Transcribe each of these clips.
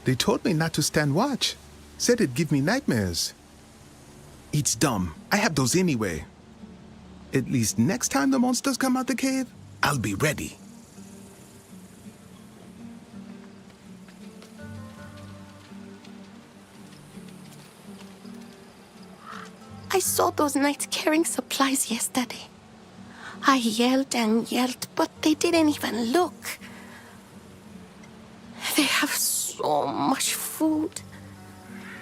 They told me not to stand watch. Said it'd give me nightmares. It's dumb. I have those anyway. At least next time the monsters come out the cave, I'll be ready. I saw those knights carrying supplies yesterday. I yelled and yelled, but they didn't even look. They have so much food.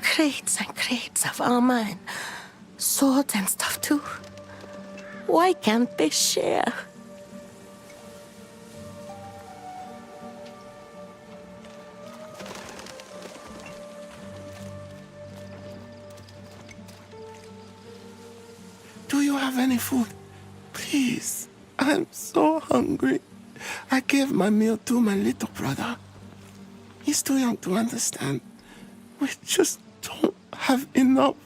Crates and crates of armor and swords and stuff too. Why can't they share? Do you have any food? Please, I'm so hungry. I gave my meal to my little brother. He's too young to understand. We just don't have enough.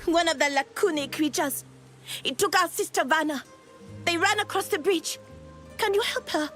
One of the Lacune creatures. It took our sister Vanna. They ran across the bridge. Can you help her?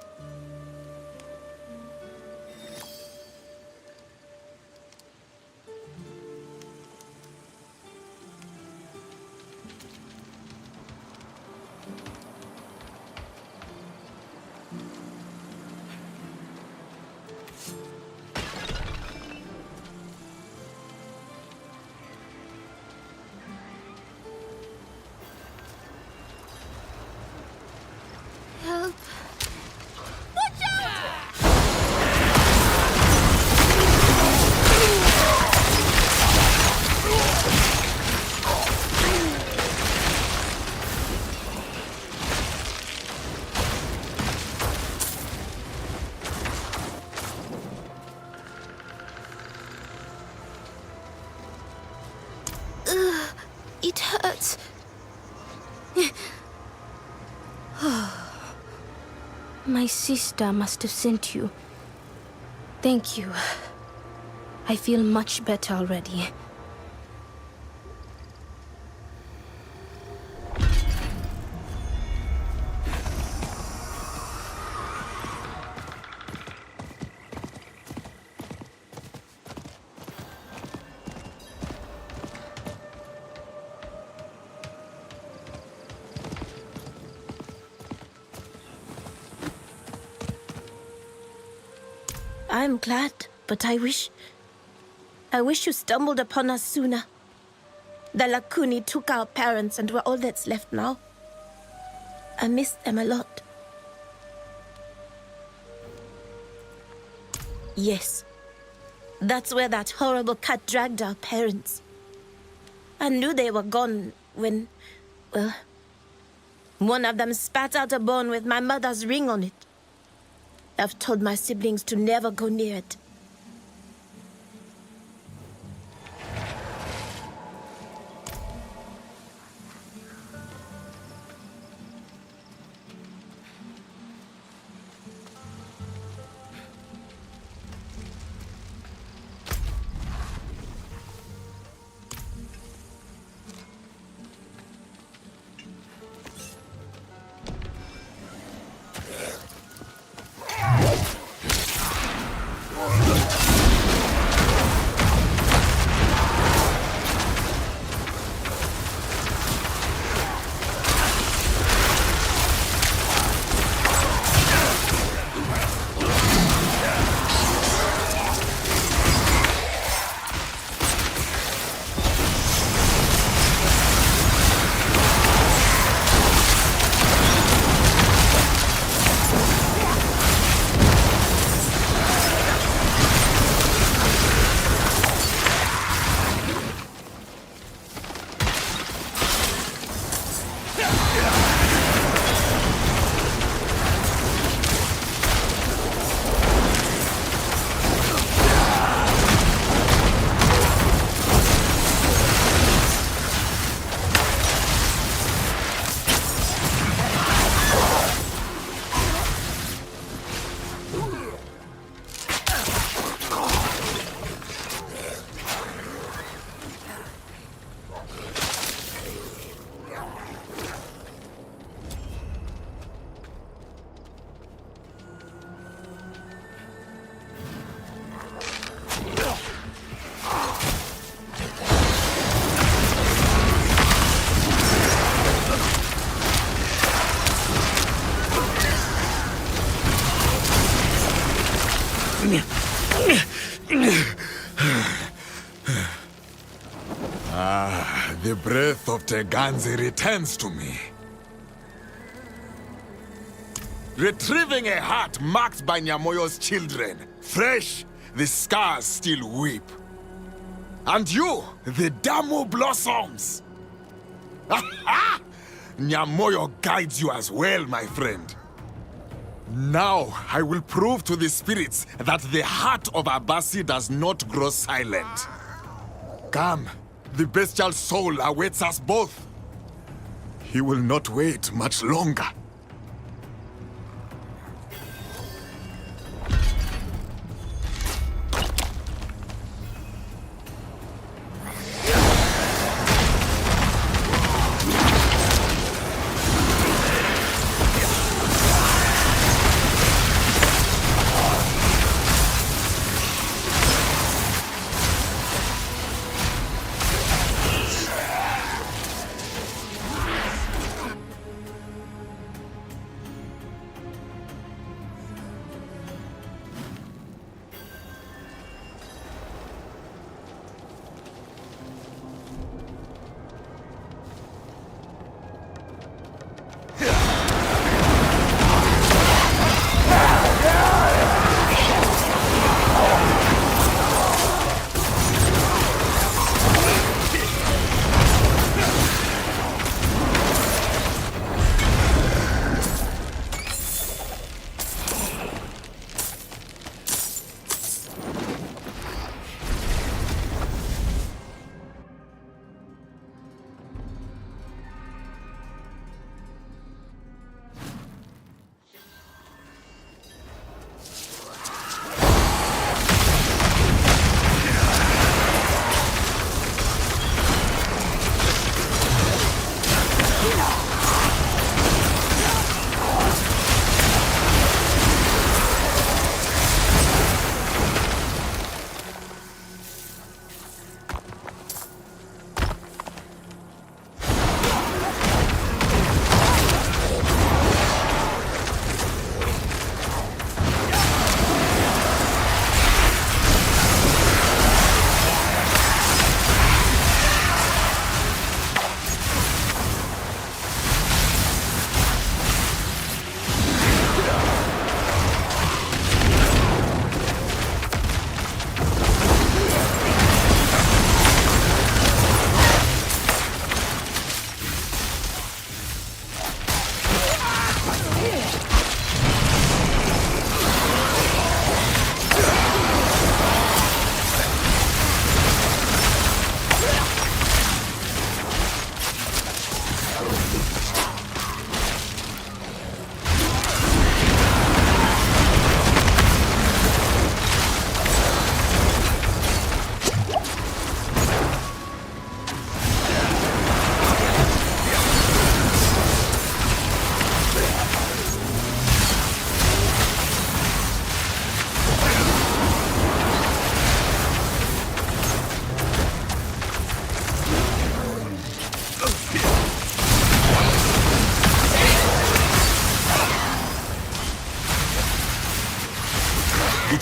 Help. It hurts. My sister must have sent you. Thank you. I feel much better already. I'm glad, but I wish you stumbled upon us sooner. The Lacune took our parents and we're all that's left now. I miss them a lot. Yes, that's where that horrible cat dragged our parents. I knew they were gone when, well, one of them spat out a bone with my mother's ring on it. I've told my siblings to never go near it. The breath of Teganze returns to me. Retrieving a heart marked by Nyamoyo's children. Fresh, the scars still weep. And you, the Damo blossoms. Nyamoyo guides you as well, my friend. Now, I will prove to the spirits that the heart of Abasi does not grow silent. Come, the bestial soul awaits us both. He will not wait much longer.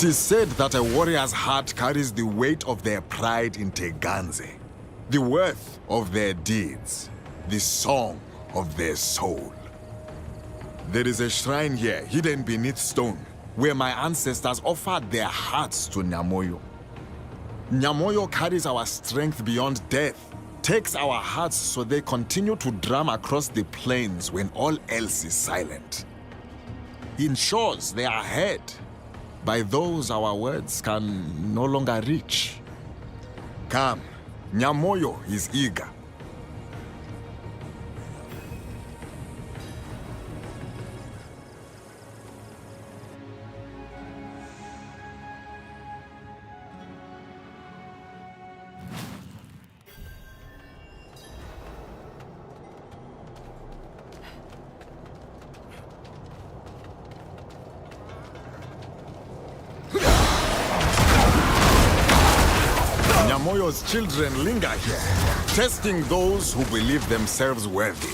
It is said that a warrior's heart carries the weight of their pride in Teganze, the worth of their deeds, the song of their soul. There is a shrine here, hidden beneath stone, where my ancestors offered their hearts to Nyamoyo. Nyamoyo carries our strength beyond death, takes our hearts so they continue to drum across the plains when all else is silent. Ensures they are heard by those our words can no longer reach. Come, Nyamoyo is eager. Nyamoyo's children linger here, testing those who believe themselves worthy.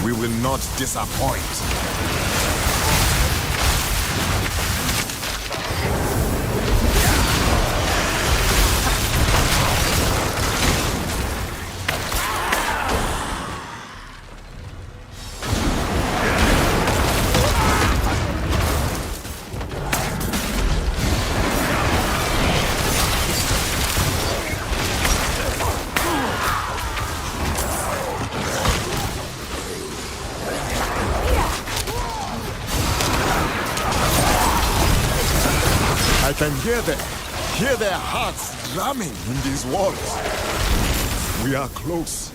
We will not disappoint. Hear their hearts drumming in these walls. We are close.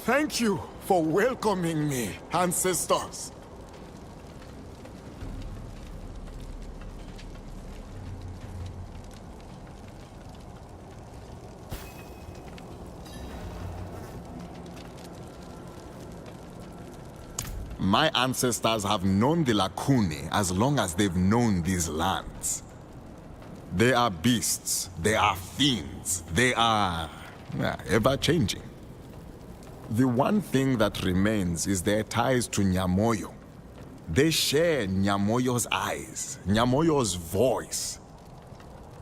Thank you for welcoming me, ancestors. My ancestors have known the Lakuni as long as they've known these lands. They are beasts, they are fiends, they are ever-changing. The one thing that remains is their ties to Nyamoyo. They share Nyamoyo's eyes, Nyamoyo's voice.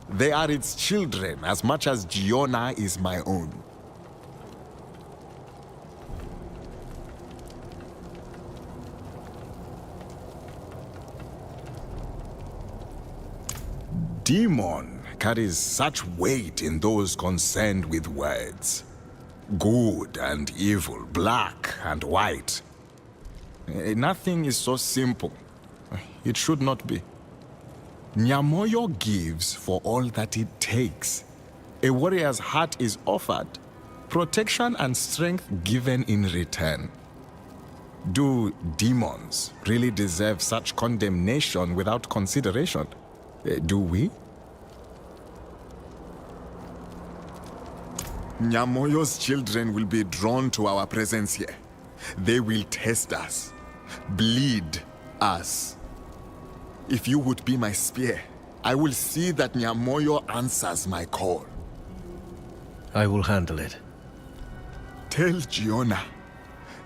They are its children as much as Giona is my own. Demon carries such weight in those concerned with words. Good and evil, black and white. Nothing is so simple. It should not be. Nyamoyo gives for all that it takes. A warrior's heart is offered, protection and strength given in return. Do demons really deserve such condemnation without consideration? Do we? Nyamoyo's children will be drawn to our presence here. They will test us, bleed us. If you would be my spear, I will see that Nyamoyo answers my call. I will handle it. Tell Giona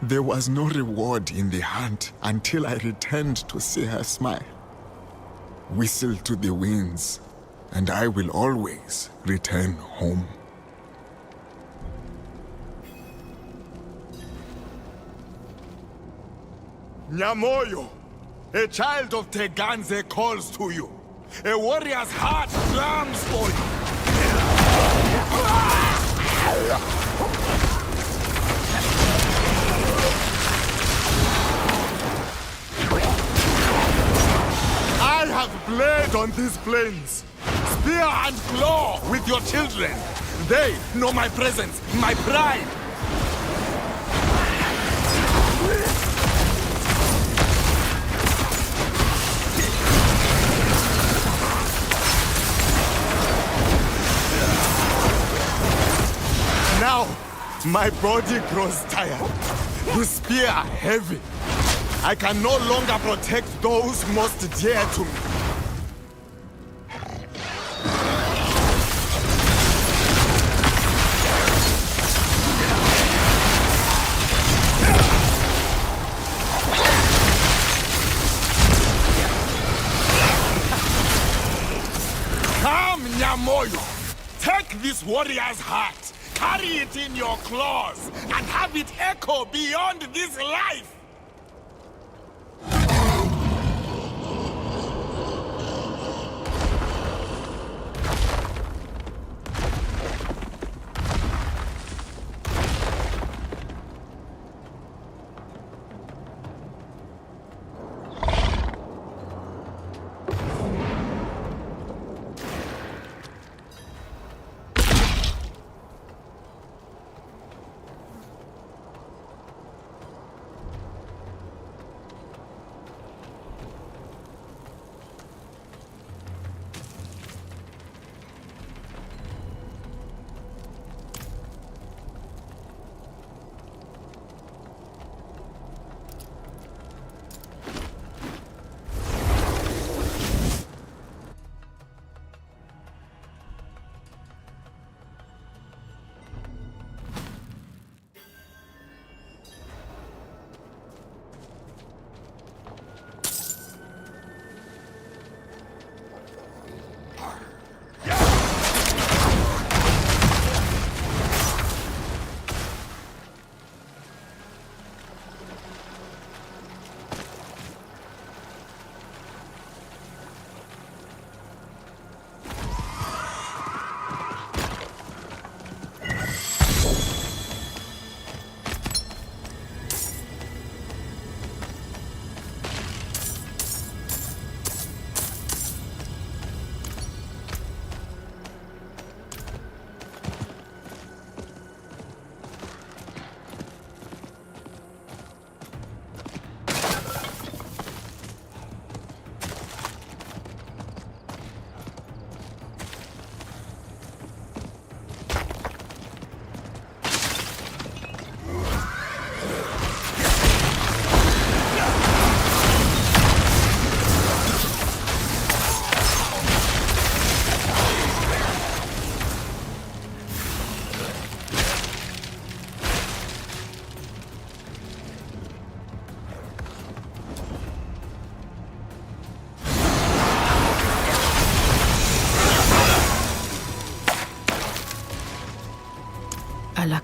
there was no reward in the hunt until I returned to see her smile. Whistle to the winds, and I will always return home. Nyamoyo, a child of Teganze calls to you. A warrior's heart drums for you. I have bled on these plains. Spear and claw with your children. They know my presence, my pride. Now, my body grows tired. The spear heavy. I can no longer protect those most dear to me. Come, Nyamoyo. Take this warrior's heart, carry it in your claws, and have it echo beyond this life.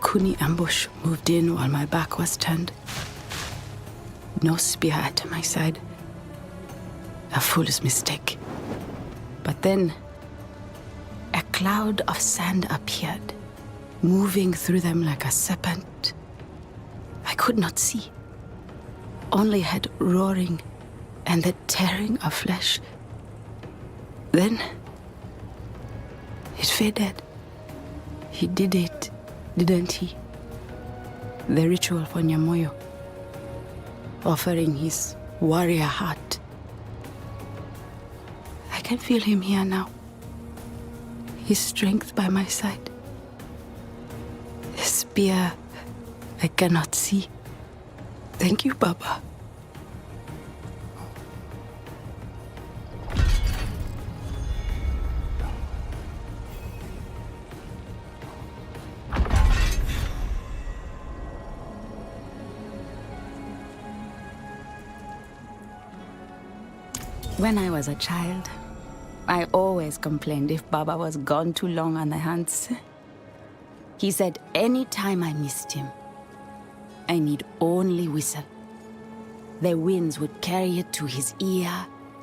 Kuni ambush moved in while my back was turned. No spear at my side. A fool's mistake. But then, a cloud of sand appeared, moving through them like a serpent. I could not see, only heard roaring and the tearing of flesh. Then, it faded. He did it, didn't he? The ritual for Nyamoyo, offering his warrior heart. I can feel him here now. His strength by my side. A spear I cannot see. Thank you, Baba. When I was a child, I always complained if Baba was gone too long on the hands. He said any time I missed him, I need only whistle. The winds would carry it to his ear,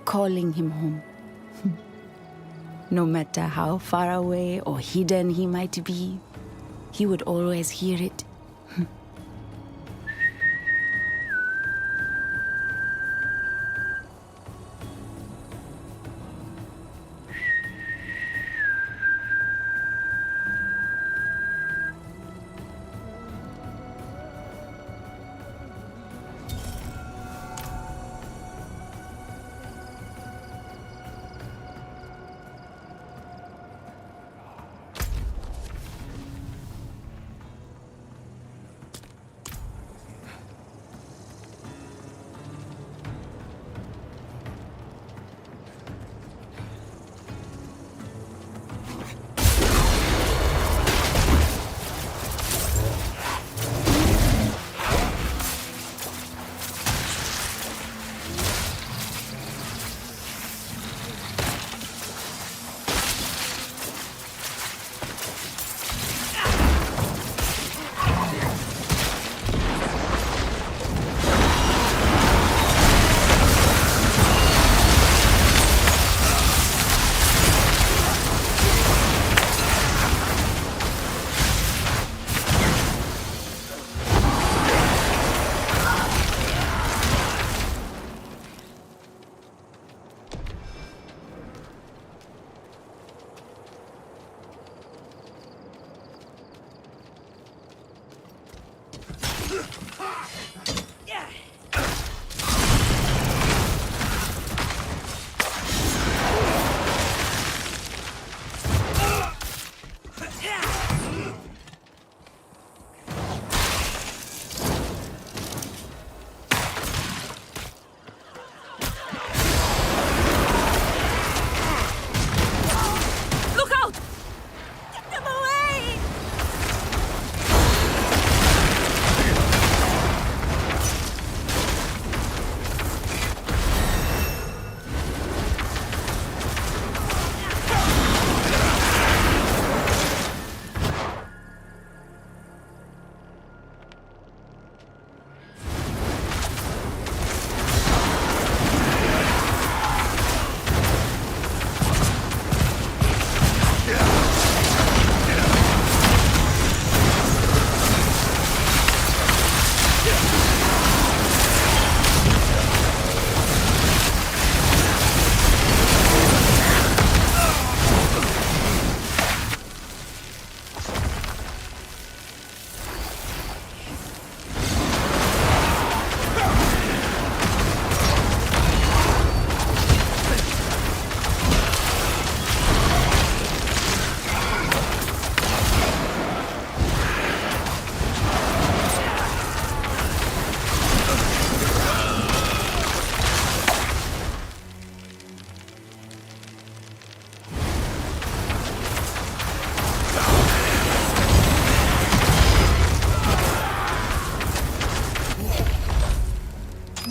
calling him home. No matter how far away or hidden he might be, he would always hear it.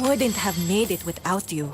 Wouldn't have made it without you.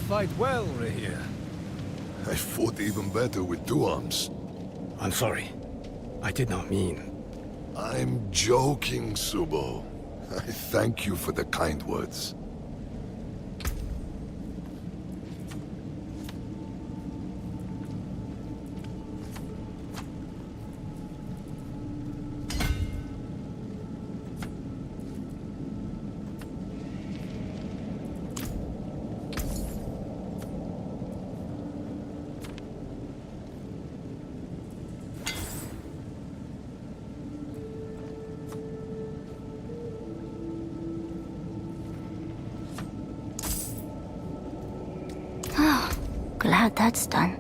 fight well, Rahir. I fought even better with two arms. I'm sorry. I did not mean... I'm joking, Subo. I thank you for the kind words. Glad that's done.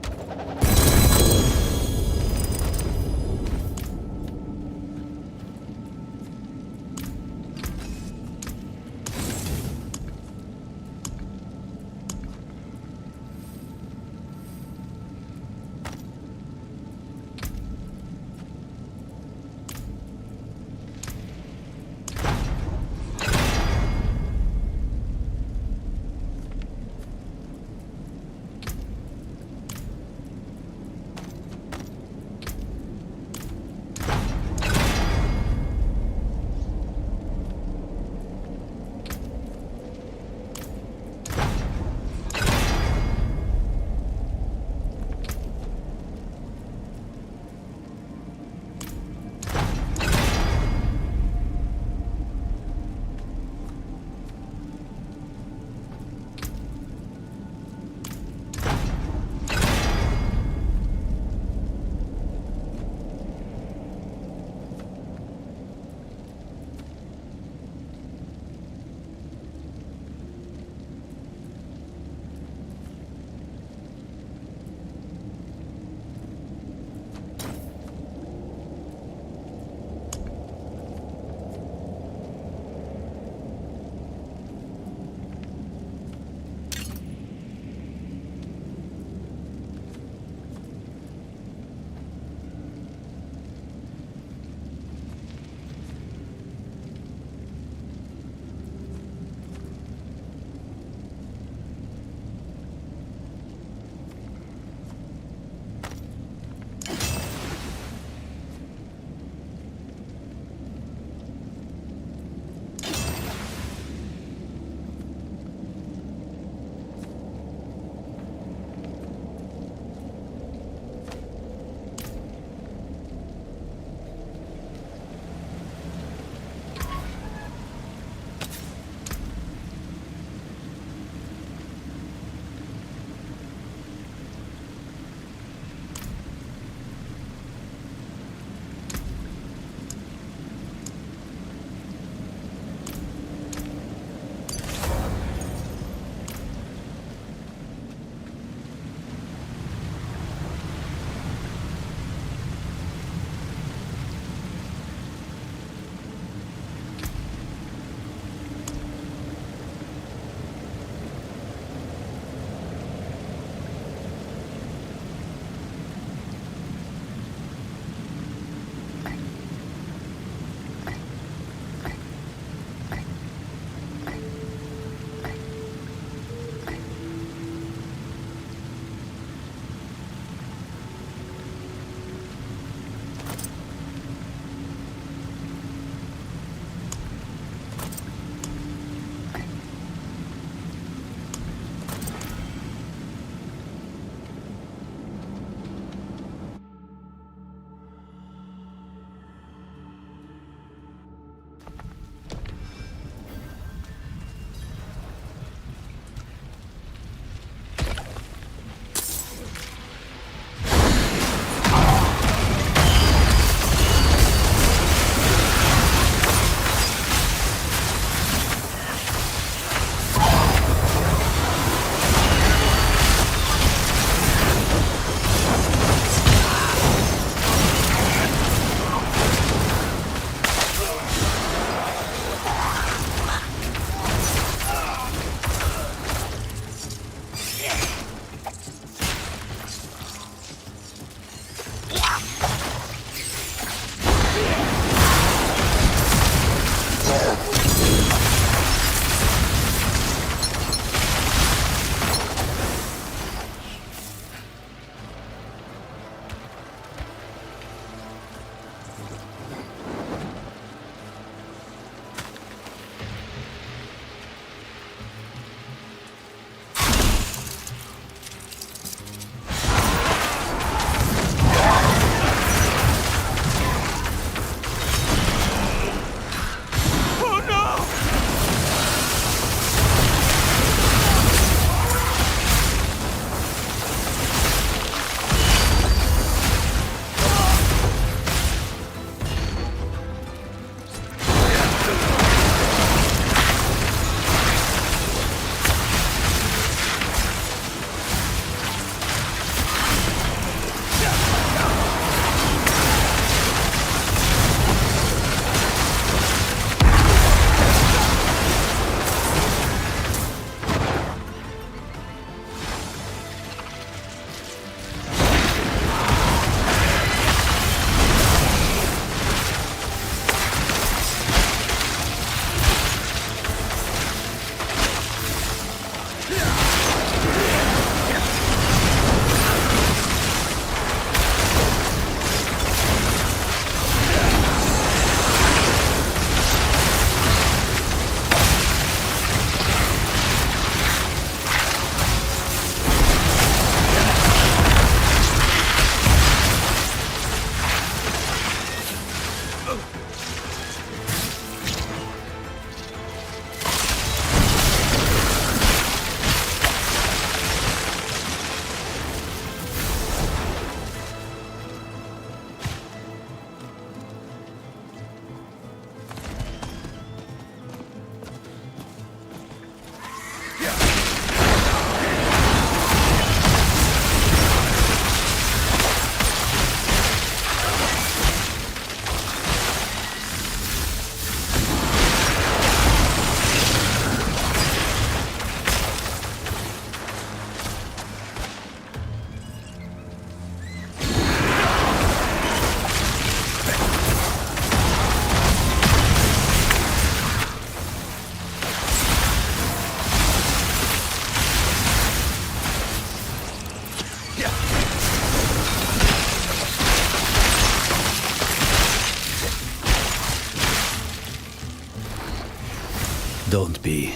Don't be.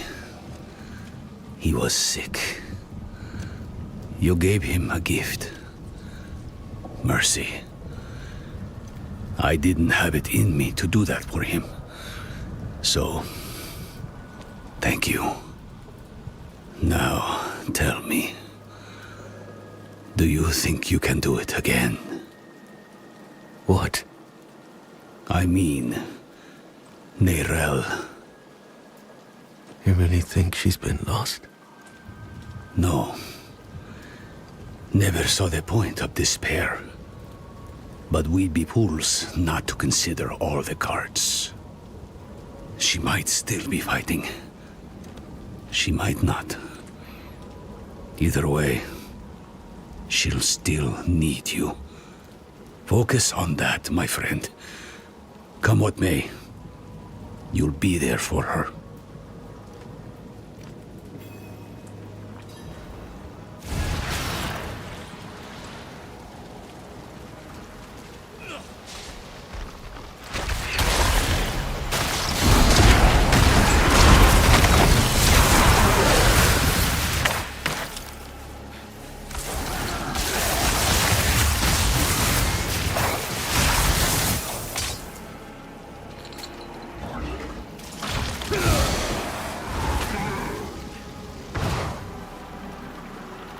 He was sick. You gave him a gift. Mercy. I didn't have it in me to do that for him. So, thank you. Now, tell me. Do you think you can do it again? What? I mean, Neyrelle. You really think she's been lost? No. Never saw the point of despair. But we'd be fools not to consider all the cards. She might still be fighting. She might not. Either way, she'll still need you. Focus on that, my friend. Come what may, you'll be there for her.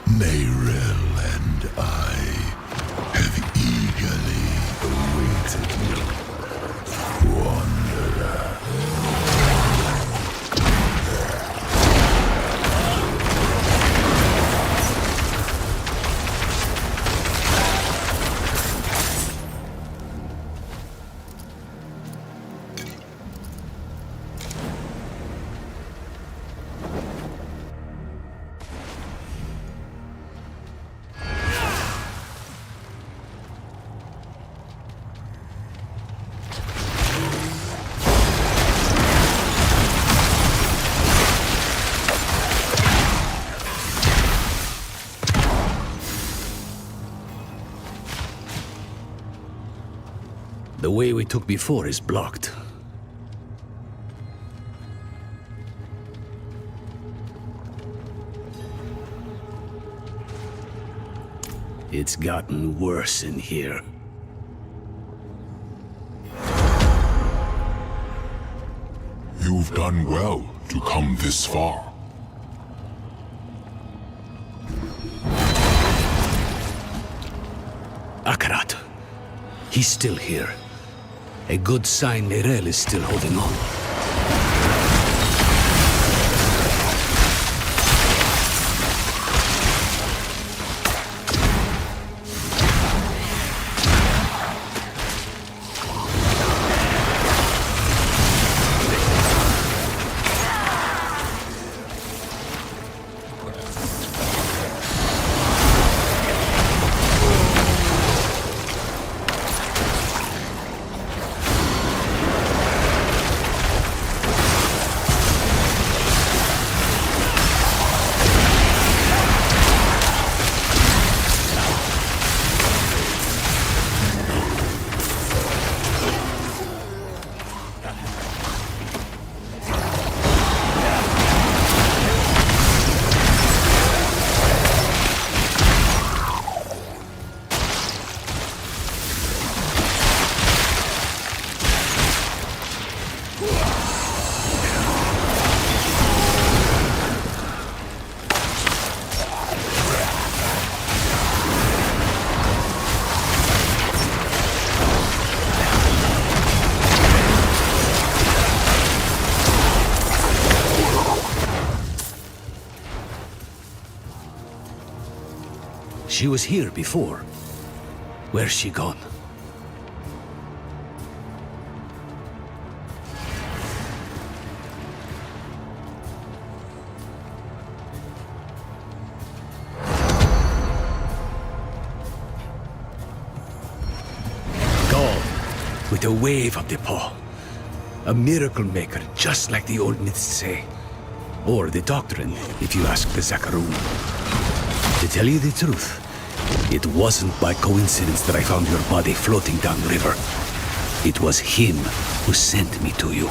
Neyrelle and I have eagerly awaited you, Wanderer. The way we took before is blocked. It's gotten worse in here. You've done well to come this far. Akarat. He's still here. A good sign Neyrelle is still holding on. She was here before. Where's she gone? Gone with a wave of the paw. A miracle maker, just like the old myths say. Or the doctrine, if you ask the Zakaroon. To tell you the truth, it wasn't by coincidence that I found your body floating downriver. It was him who sent me to you.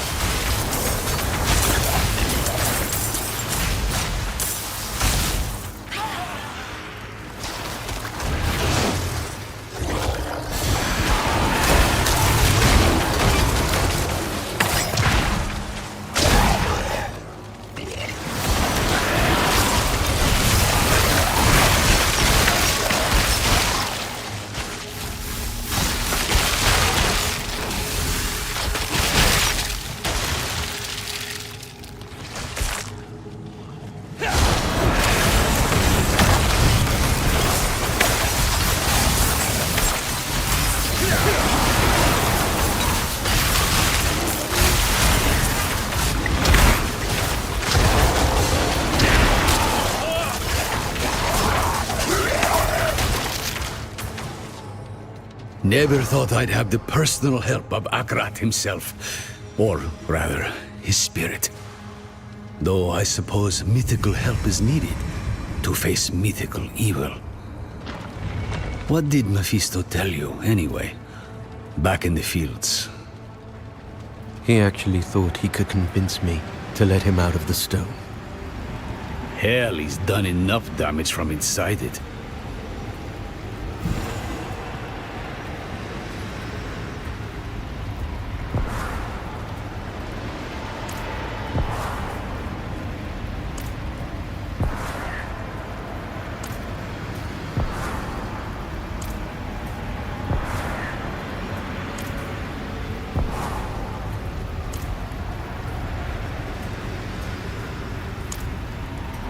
Never thought I'd have the personal help of Akrat himself. Or rather, his spirit. Though I suppose mythical help is needed to face mythical evil. What did Mephisto tell you, anyway? Back in the fields. He actually thought he could convince me to let him out of the stone. Hell, he's done enough damage from inside it.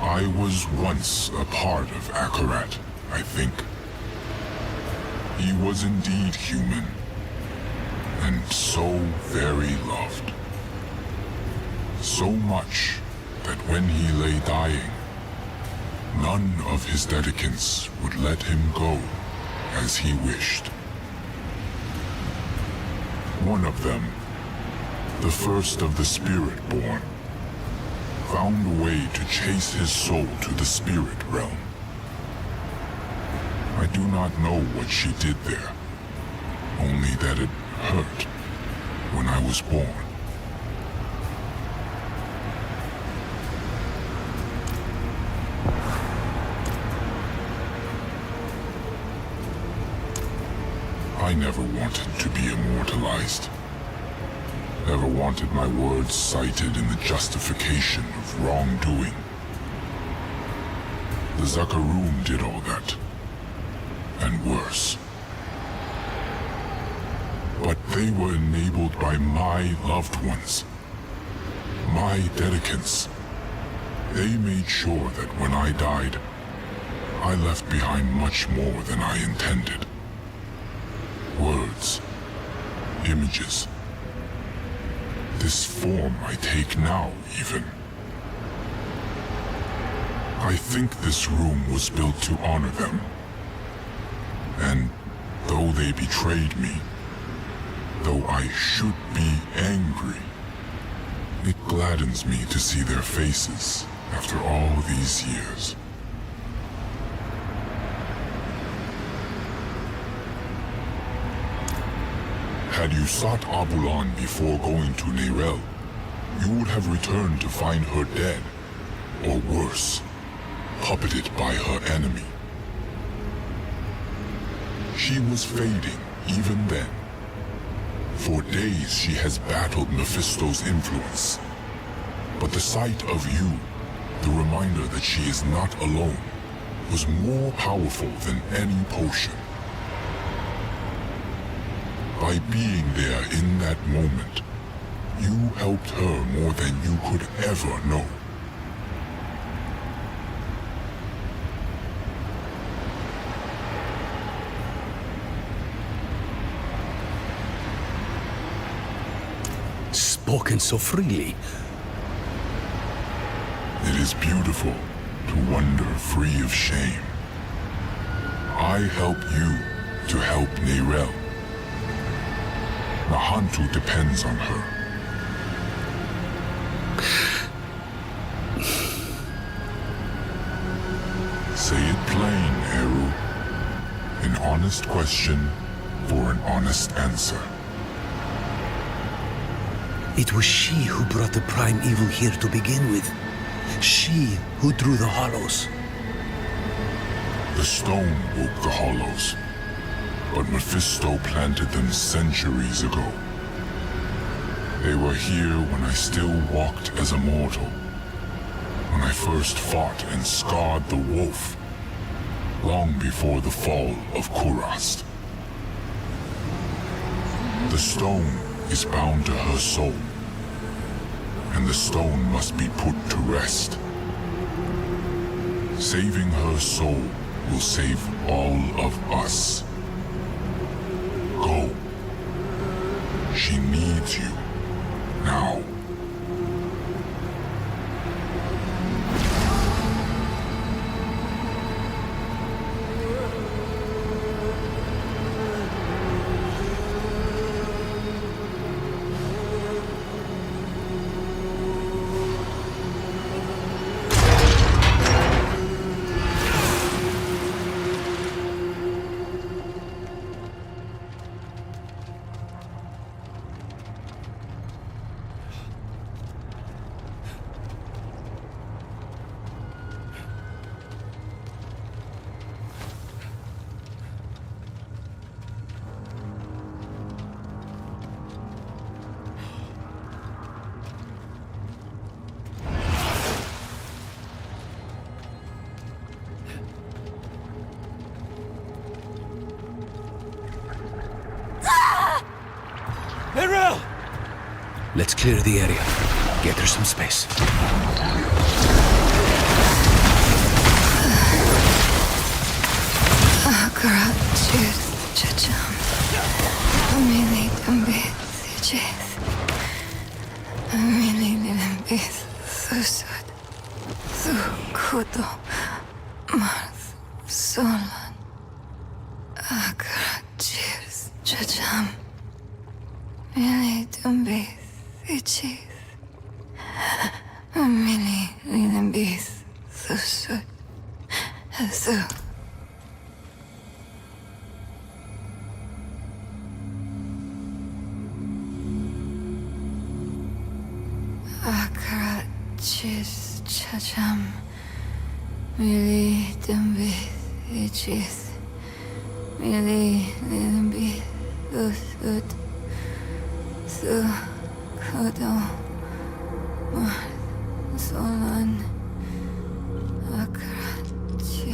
I was once a part of Akarat, I think. He was indeed human, and so very loved. So much that when he lay dying, none of his dedicants would let him go as he wished. One of them, the first of the Spirit-born, found a way to chase his soul to the spirit realm. I do not know what she did there, only that it hurt when I was born. I never wanted to be immortalized. Never wanted my words cited in the justification of wrongdoing. The Zakarum did all that, and worse. But they were enabled by my loved ones, my dedicants. They made sure that when I died, I left behind much more than I intended. Words, images. This form I take now, even. I think this room was built to honor them. And though they betrayed me, though I should be angry, it gladdens me to see their faces after all these years. Had you sought Abulan before going to Neyrel, you would have returned to find her dead, or worse, puppeted by her enemy. She was fading even then. For days she has battled Mephisto's influence. But the sight of you, the reminder that she is not alone, was more powerful than any potion. By being there in that moment, you helped her more than you could ever know. Spoken so freely. It is beautiful to wander free of shame. I help you to help Neyrel. Nahantu depends on her. Say it plain, Eru. An honest question for an honest answer. It was she who brought the prime evil here to begin with. She who drew the hollows. The stone woke the hollows, but Mephisto planted them centuries ago. They were here when I still walked as a mortal, when I first fought and scarred the wolf, long before the fall of Kurast. The stone is bound to her soul, and the stone must be put to rest. Saving her soul will save all of us. Go. She needs you now. Let's clear the area. Get her some space.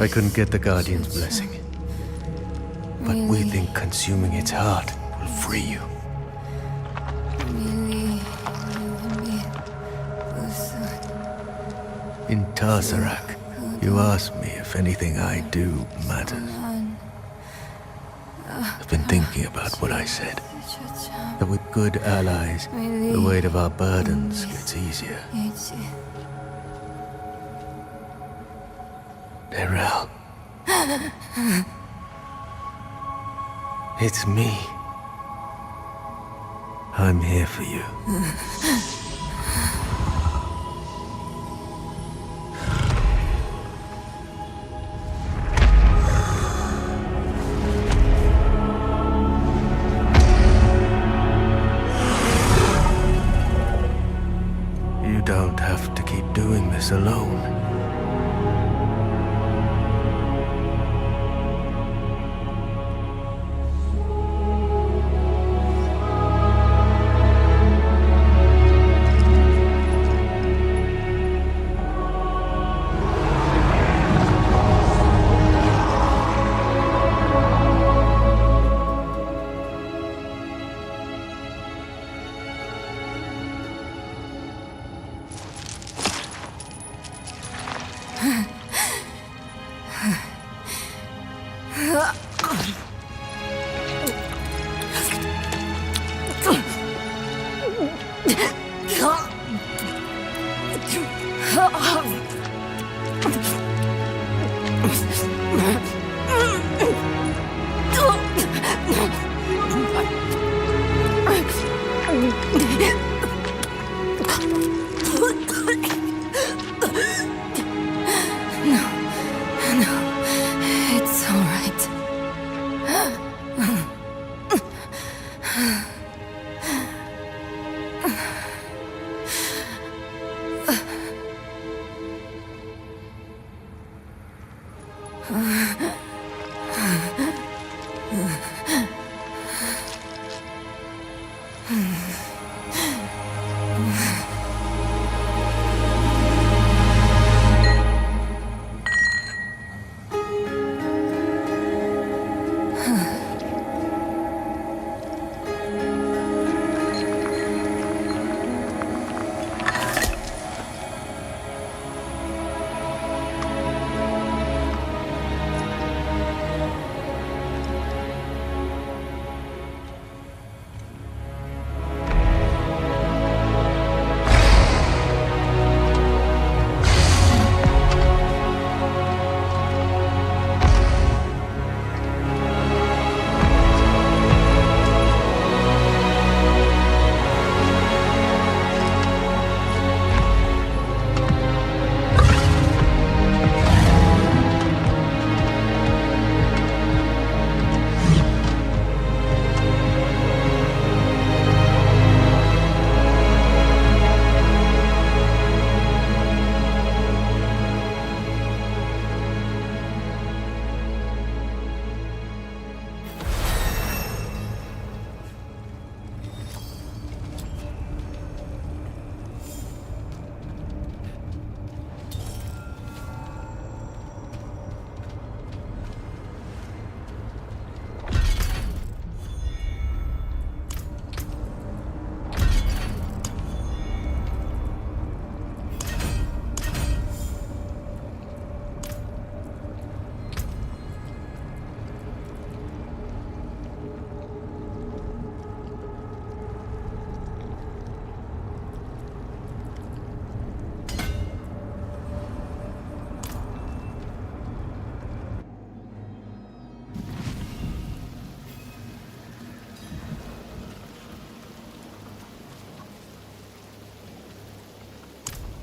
I couldn't get the Guardian's blessing, but we think consuming its heart will free you. In Tarsarak, you asked me if anything I do matters. I've been thinking about what I said. That with good allies, the weight of our burdens gets easier. Darrell. It's me. I'm here for you. You don't have to keep doing this alone.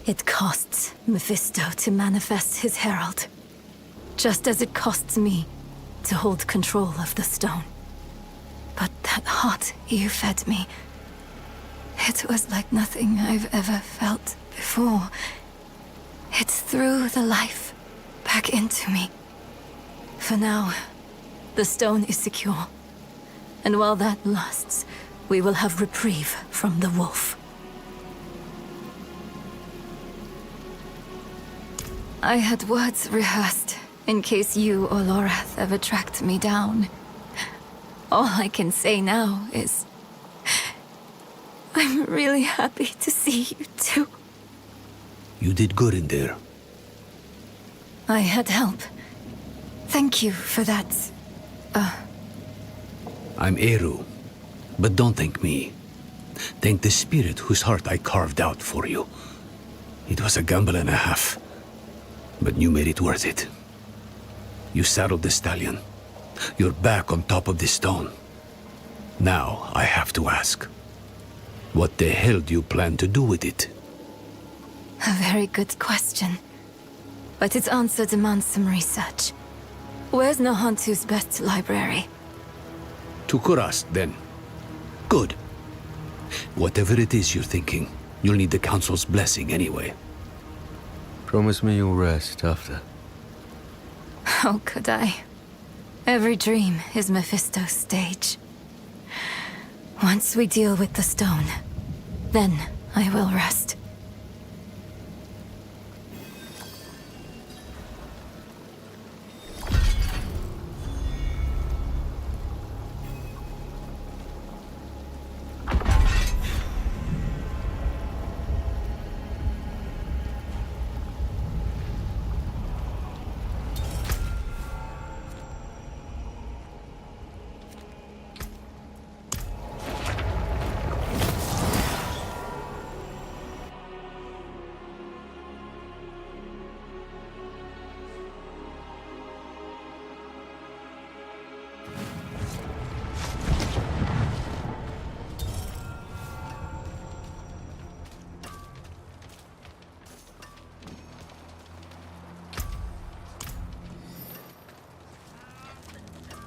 It costs Mephisto to manifest his herald, just as it costs me to hold control of the stone. But that heart you fed me, it was like nothing I've ever felt before. It threw the life back into me. For now, the stone is secure. And while that lasts, we will have reprieve from the wolf. I had words rehearsed in case you or Lorath ever tracked me down. All I can say now is... I'm really happy to see you too. You did good in there. I had help. Thank you for that. I'm Eru, but don't thank me. Thank the spirit whose heart I carved out for you. It was a gamble and a half, but you made it worth it. You saddled the stallion. You're back on top of the stone. Now I have to ask, what the hell do you plan to do with it? A very good question. But its answer demands some research. Where's Nahantu's best library? To Kurast, then. Good. Whatever it is you're thinking, you'll need the Council's blessing anyway. Promise me you'll rest after. How could I? Every dream is Mephisto's stage. Once we deal with the stone, then I will rest.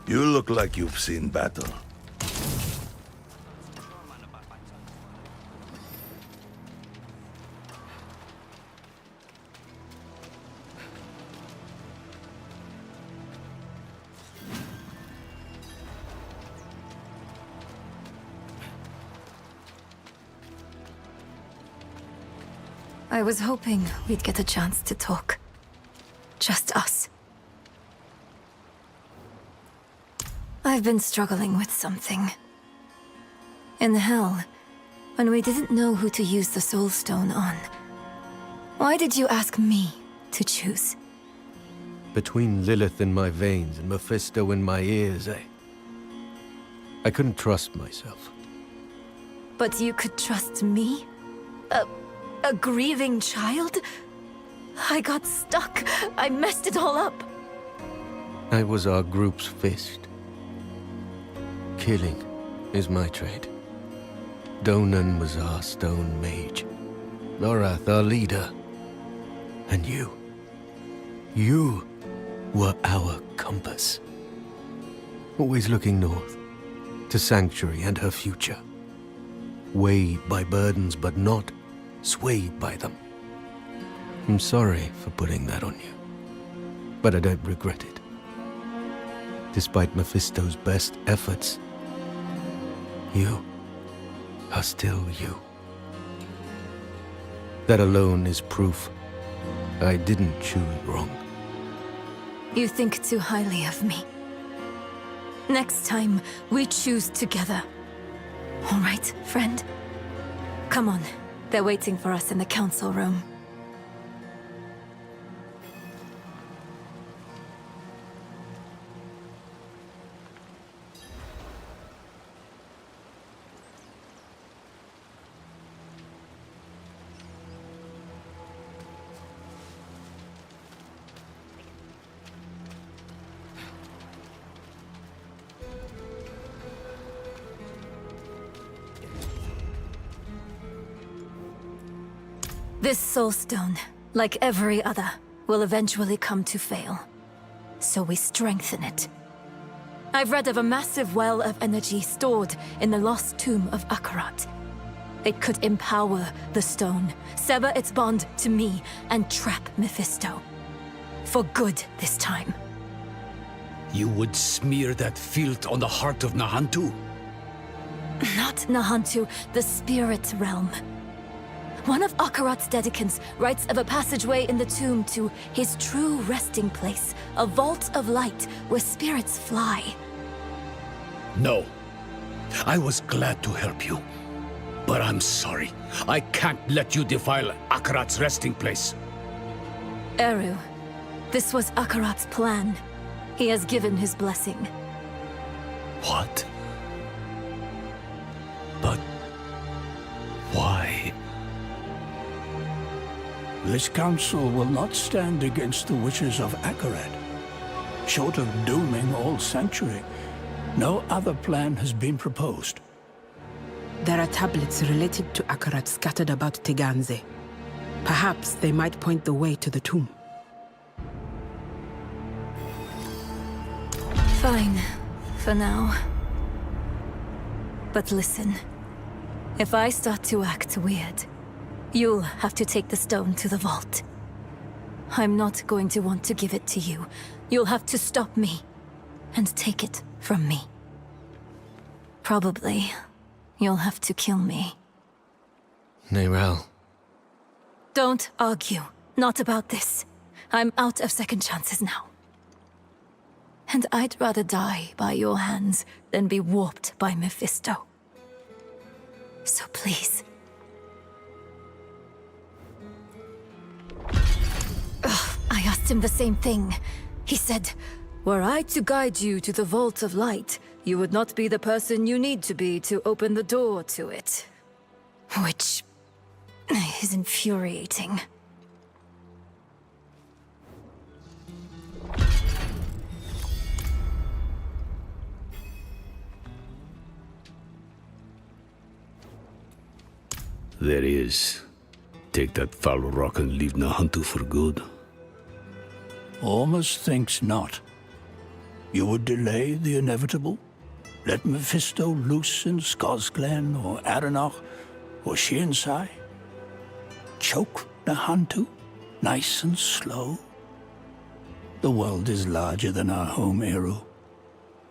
You look like you've seen battle. I was hoping we'd get a chance to talk. Just us. I've been struggling with something. In hell, when we didn't know who to use the Soul Stone on, why did you ask me to choose? Between Lilith in my veins and Mephisto in my ears, I couldn't trust myself. But you could trust me? A grieving child? I got stuck. I messed it all up. I was our group's fist. Killing is my trade. Donan was our stone mage. Lorath our leader. And you were our compass. Always looking north, to Sanctuary and her future. Weighed by burdens, but not swayed by them. I'm sorry for putting that on you, but I don't regret it. Despite Mephisto's best efforts, you are still you. That alone is proof I didn't choose wrong. You think too highly of me. Next time, we choose together. All right, friend? Come on. They're waiting for us in the council room. This soul stone, like every other, will eventually come to fail. So we strengthen it. I've read of a massive well of energy stored in the lost tomb of Akarat. It could empower the stone, sever its bond to me, and trap Mephisto. For good this time. You would smear that filth on the heart of Nahantu? Not Nahantu, the spirit realm. One of Akarat's dedicants writes of a passageway in the tomb to his true resting place, a vault of light where spirits fly. No. I was glad to help you. But I'm sorry. I can't let you defile Akarat's resting place. Eru, this was Akarat's plan. He has given his blessing. What? But why? This council will not stand against the wishes of Akarat. Short of dooming all Sanctuary, no other plan has been proposed. There are tablets related to Akarat scattered about Teganze. Perhaps they might point the way to the tomb. Fine, for now. But listen, if I start to act weird, you'll have to take the stone to the vault. I'm not going to want to give it to you. You'll have to stop me and take it from me. Probably, you'll have to kill me. Neyrelle. Don't argue. Not about this. I'm out of second chances now. And I'd rather die by your hands than be warped by Mephisto. So please. I asked him the same thing. He said, were I to guide you to the Vault of Light, you would not be the person you need to be to open the door to it. Which is infuriating. There is. Take that foul rock and leave Nahantu for good. Almost thinks not. You would delay the inevitable? Let Mephisto loose in Skosglen or Aranach or Shiensai? Choke Nahantu, nice and slow? The world is larger than our home, Eru.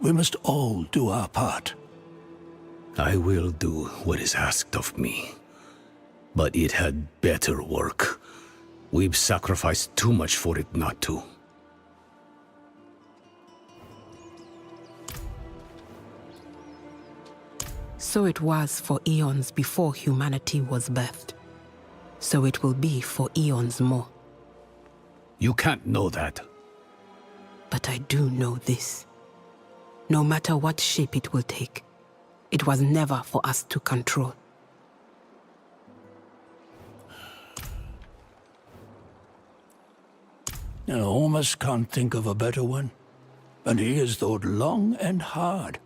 We must all do our part. I will do what is asked of me. But it had better work. We've sacrificed too much for it not to. So it was for eons before humanity was birthed. So it will be for eons more. You can't know that. But I do know this. No matter what shape it will take, it was never for us to control. I almost can't think of a better one. And he has thought long and hard.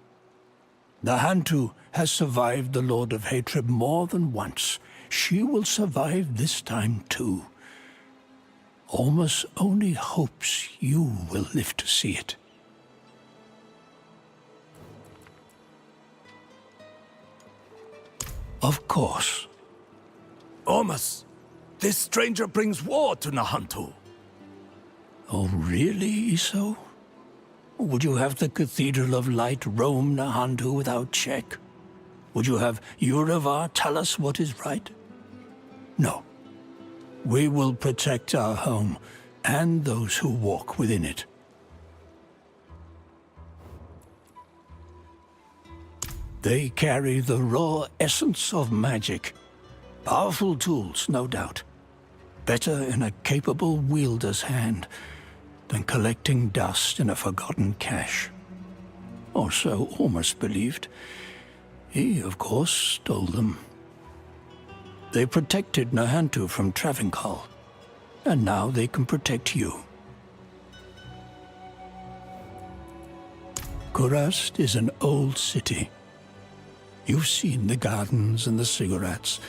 Nahantu has survived the Lord of Hatred more than once. She will survive this time too. Almost only hopes you will live to see it. Of course. Ormus, this stranger brings war to Nahantu. Oh, really, Iso? Would you have the Cathedral of Light roam Nahantu without check? Would you have Uravar tell us what is right? No. We will protect our home and those who walk within it. They carry the raw essence of magic. Powerful tools, no doubt. Better in a capable wielder's hand than collecting dust in a forgotten cache. Or so Ormus believed. He, of course, stole them. They protected Nahantu from Travancore, and now they can protect you. Kurast is an old city. You've seen the gardens and the cigarettes,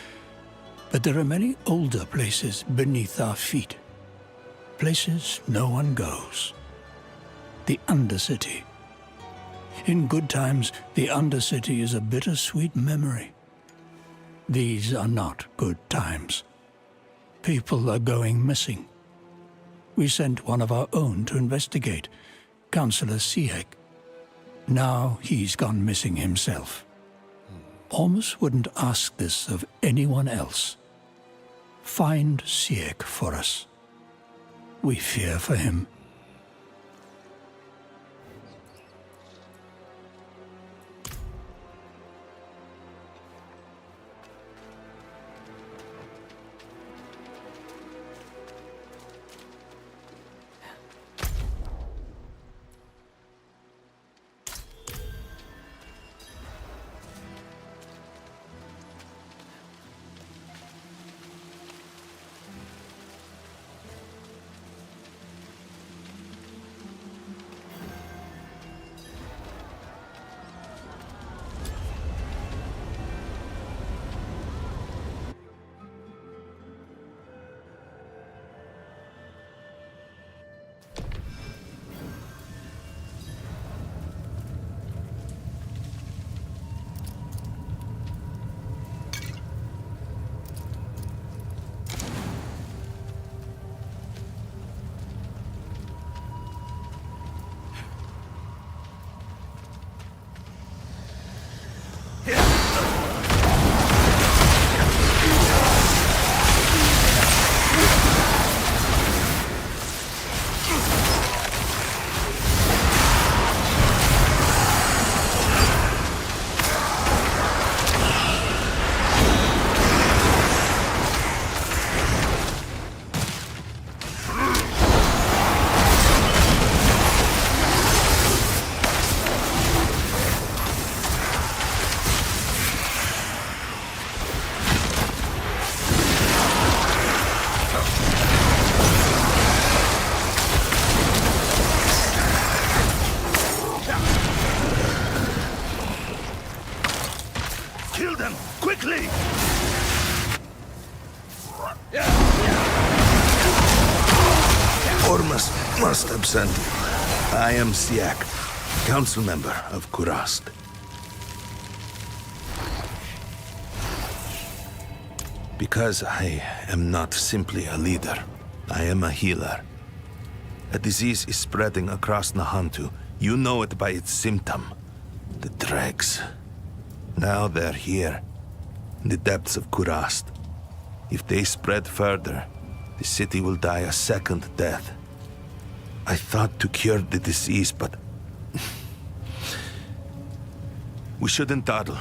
But there are many older places beneath our feet. Places no one goes. The Undercity. In good times, the Undercity is a bittersweet memory. These are not good times. People are going missing. We sent one of our own to investigate, Councillor Sieg. Now he's gone missing himself. Ormus wouldn't ask this of anyone else. Find Sieg for us. We fear for him. Kill them! Quickly! Ormus must have sent you. I am Sieg, council member of Kurast. Because I am not simply a leader, I am a healer. A disease is spreading across Nahantu. You know it by its symptom. The dregs. Now they're here, in the depths of Kurast. If they spread further, the city will die a second death. I thought to cure the disease, but... we shouldn't dawdle.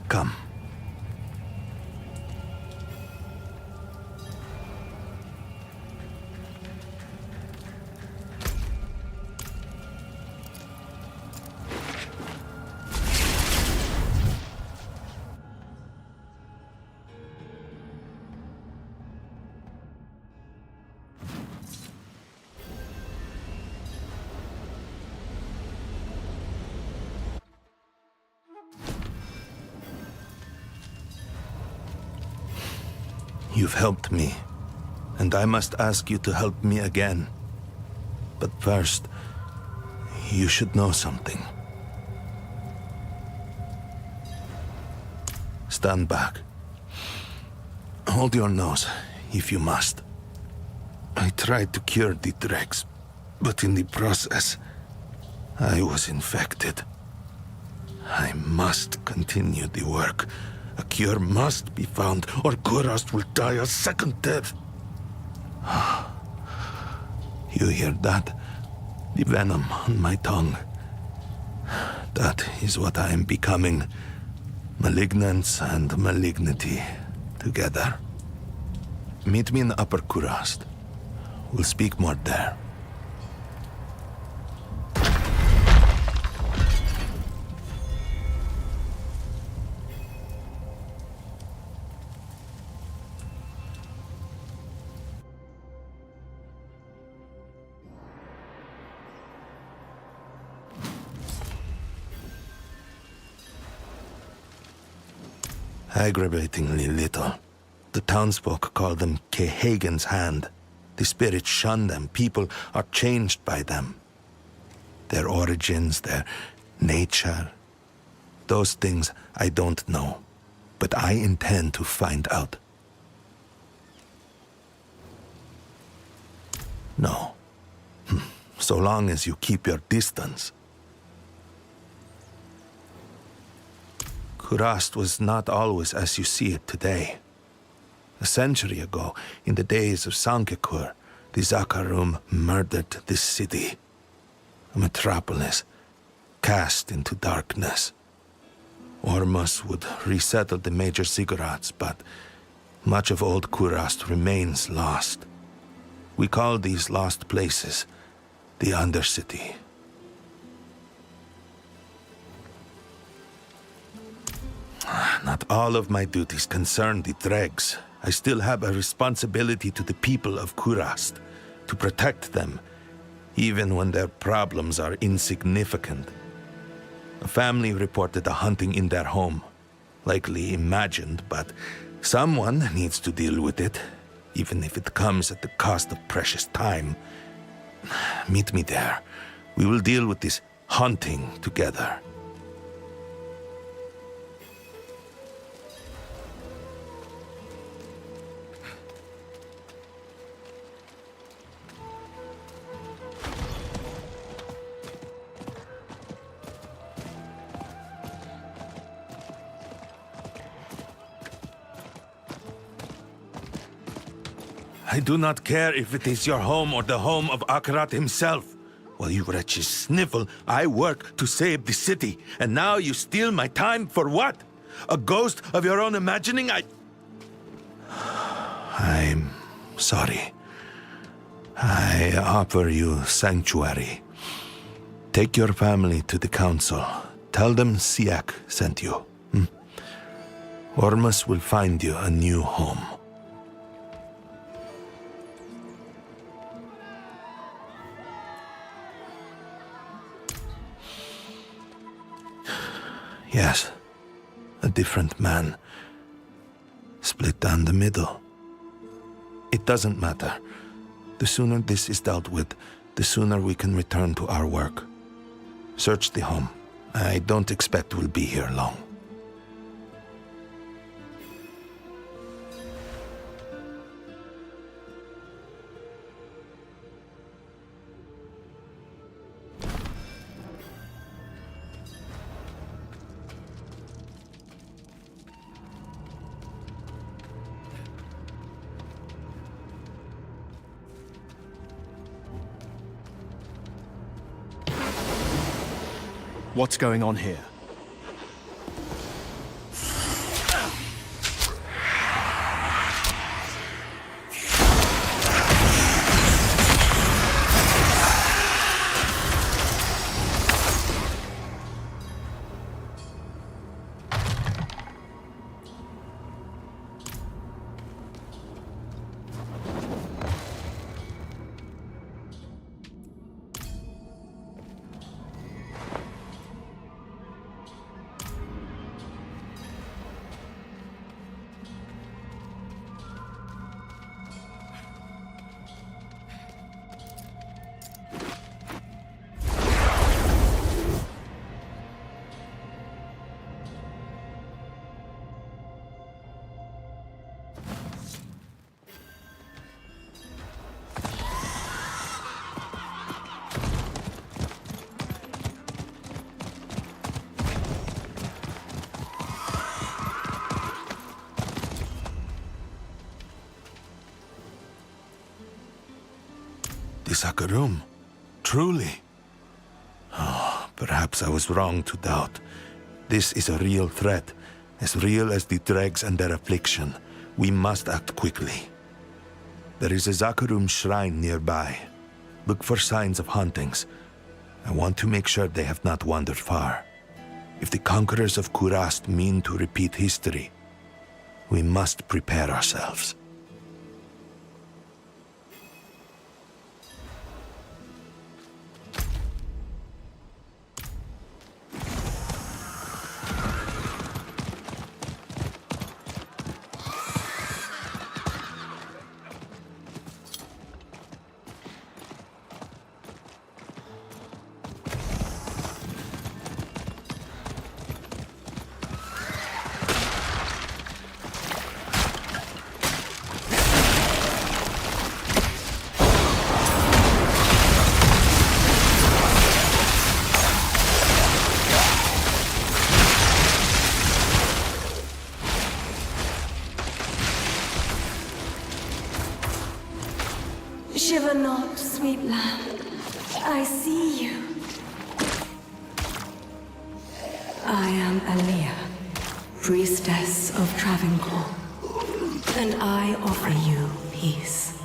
Come. You've helped me, and I must ask you to help me again. But first, you should know something. Stand back. Hold your nose, if you must. I tried to cure the dregs, but in the process, I was infected. I must continue the work. A cure must be found, or Kurast will die a second death. You hear that? The venom on my tongue. That is what I am becoming. Malignance and malignity together. Meet me in the Upper Kurast. We'll speak more there. Aggravatingly little. The townsfolk call them Kehagen's hand. The spirits shun them. People are changed by them. Their origins, their nature. Those things I don't know, but I intend to find out. No. So long as you keep your distance. Kurast was not always as you see it today. A century ago, in the days of Sankekur, the Zakarum murdered this city. A metropolis, cast into darkness. Ormus would resettle the major ziggurats, but much of old Kurast remains lost. We call these lost places the Undercity. Not all of my duties concern the dregs. I still have a responsibility to the people of Kurast, to protect them, even when their problems are insignificant. A family reported a hunting in their home. Likely imagined, but someone needs to deal with it, even if it comes at the cost of precious time. Meet me there. We will deal with this hunting together. I do not care if it is your home or the home of Akarat himself. While you wretches sniffle, I work to save the city. And now you steal my time for what? A ghost of your own imagining? I'm sorry. I offer you sanctuary. Take your family to the council. Tell them Siak sent you. Ormus will find you a new home. Yes, a different man. Split down the middle. It doesn't matter. The sooner this is dealt with, the sooner we can return to our work. Search the home. I don't expect we'll be here long. What's going on here? The Sakarum? Truly? Oh, perhaps I was wrong to doubt. This is a real threat, as real as the dregs and their affliction. We must act quickly. There is a Zakarum shrine nearby. Look for signs of huntings. I want to make sure they have not wandered far. If the conquerors of Kurast mean to repeat history, we must prepare ourselves. Shiver not, sweet lamb. I see you. I am Aaliyah, priestess of Travancore, and I offer you peace.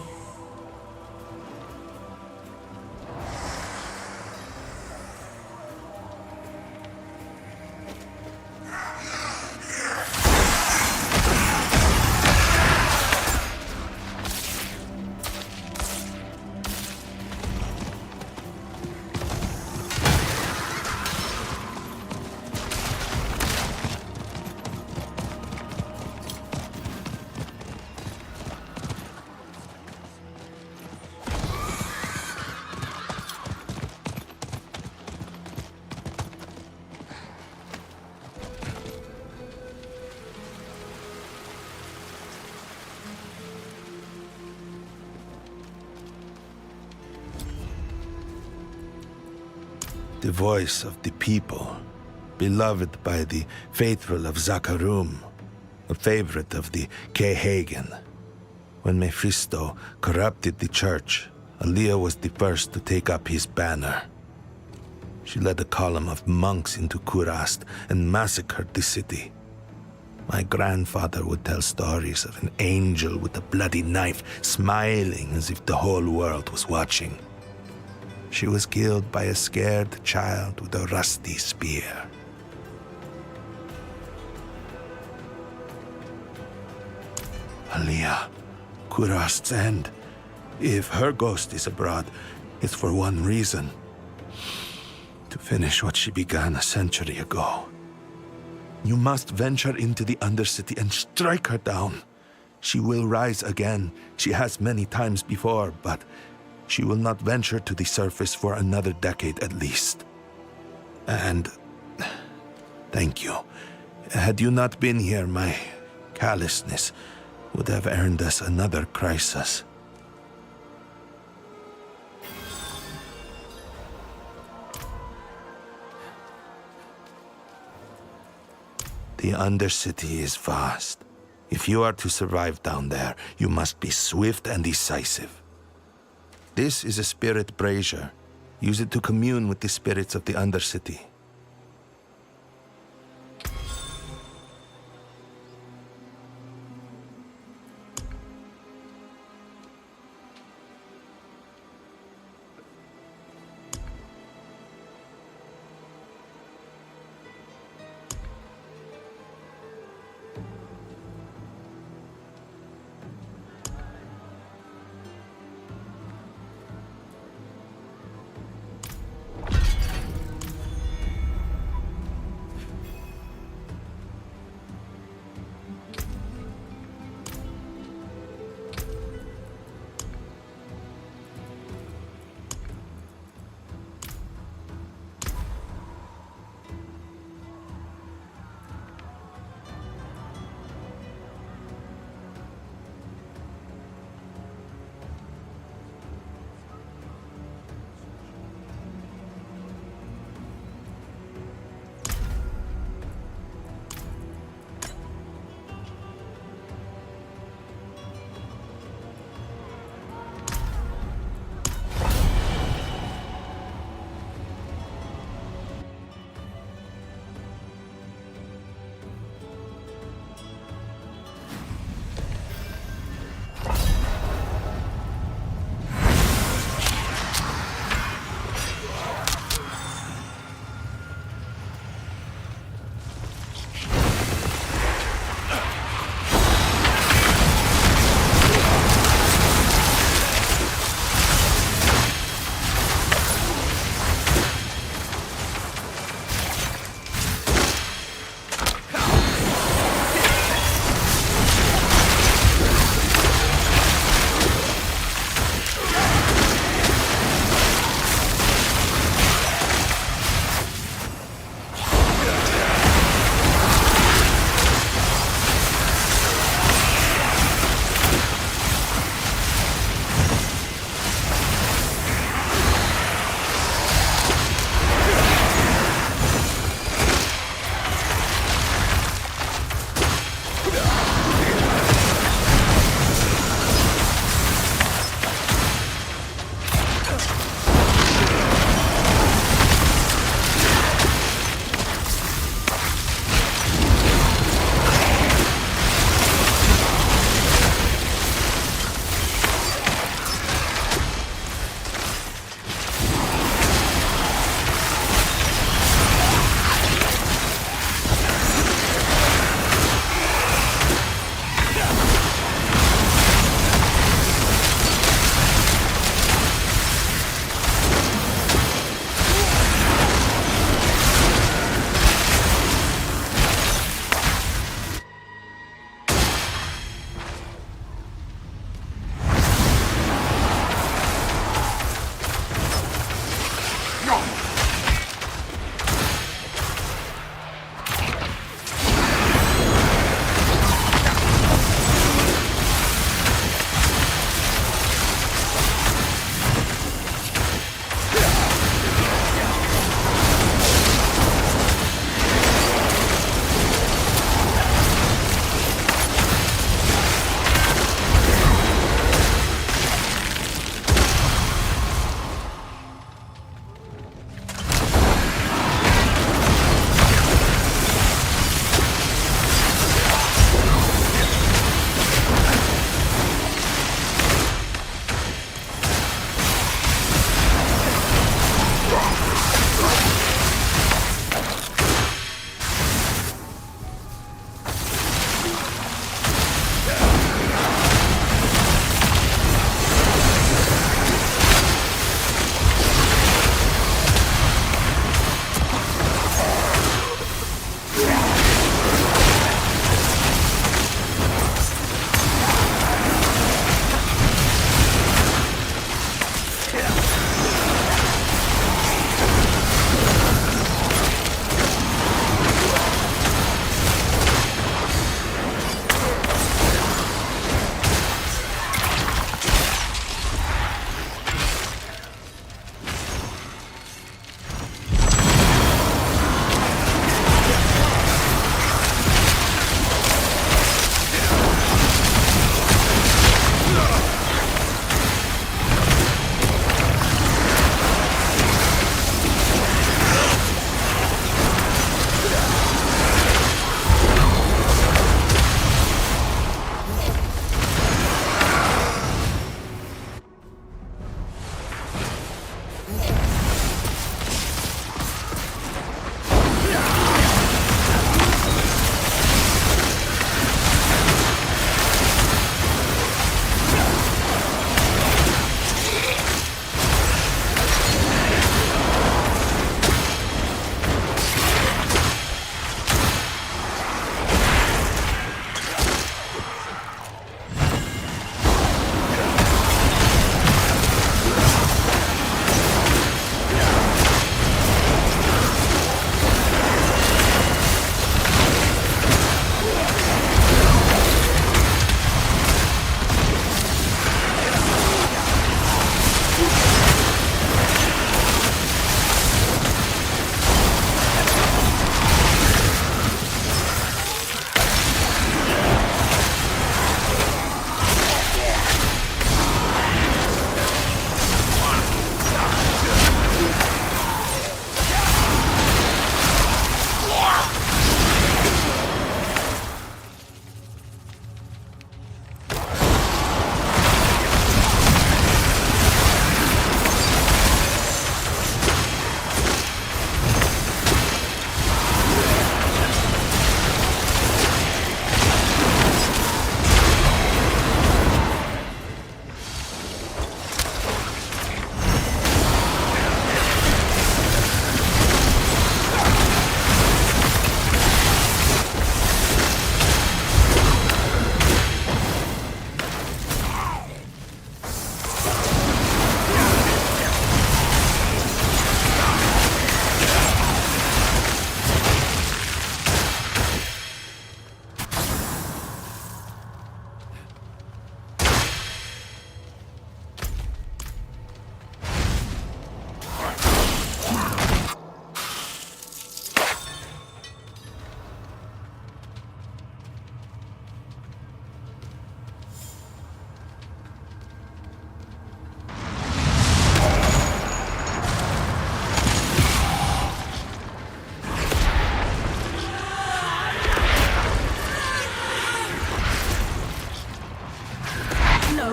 The voice of the people, beloved by the faithful of Zakarum, a favorite of the Kehagen. When Mephisto corrupted the church, Aaliyah was the first to take up his banner. She led a column of monks into Kurast and massacred the city. My grandfather would tell stories of an angel with a bloody knife smiling as if the whole world was watching. She was killed by a scared child with a rusty spear. Aaliyah, Kurast's end. If her ghost is abroad, it's for one reason. To finish what she began a century ago. You must venture into the Undercity and strike her down. She will rise again. She has many times before, but she will not venture to the surface for another decade at least. And thank you. Had you not been here, my callousness would have earned us another crisis. The Undercity is vast. If you are to survive down there, you must be swift and decisive. This is a spirit brazier. Use it to commune with the spirits of the Undercity.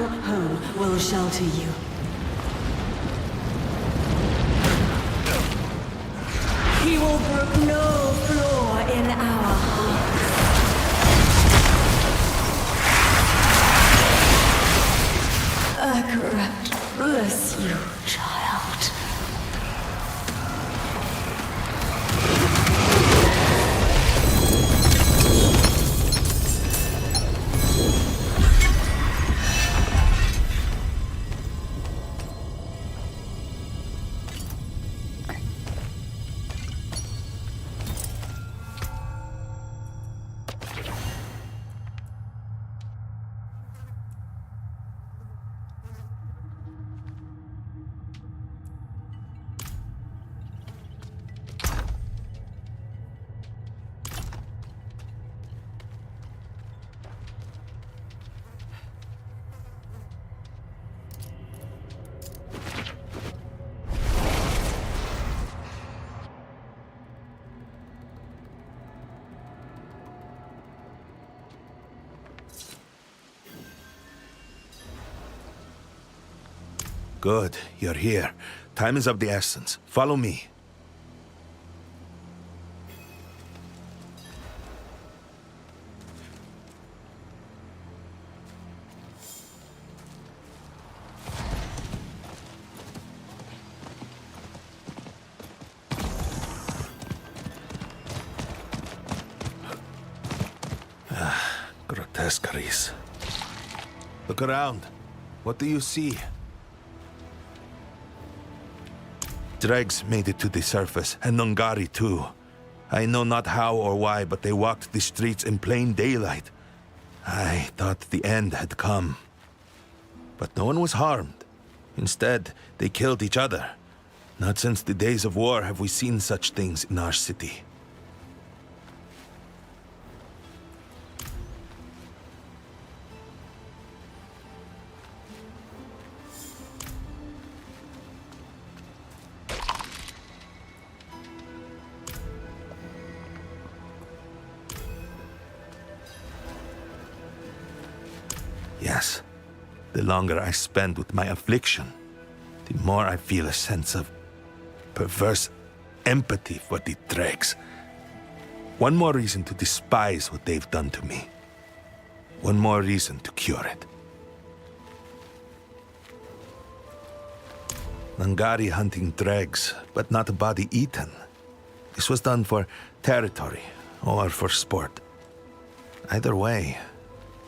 No home will shelter you. He will brook no flaw in our hearts. Akarat, bless you, child. Good, you're here. Time is of the essence. Follow me. Grotesqueries. Look around. What do you see? Dregs made it to the surface, and Nungari too. I know not how or why, but they walked the streets in plain daylight. I thought the end had come. But no one was harmed. Instead, they killed each other. Not since the days of war have we seen such things in our city. Yes. The longer I spend with my affliction, the more I feel a sense of perverse empathy for the dregs. One more reason to despise what they've done to me. One more reason to cure it. Nungari hunting dregs, but not a body eaten. This was done for territory or for sport. Either way,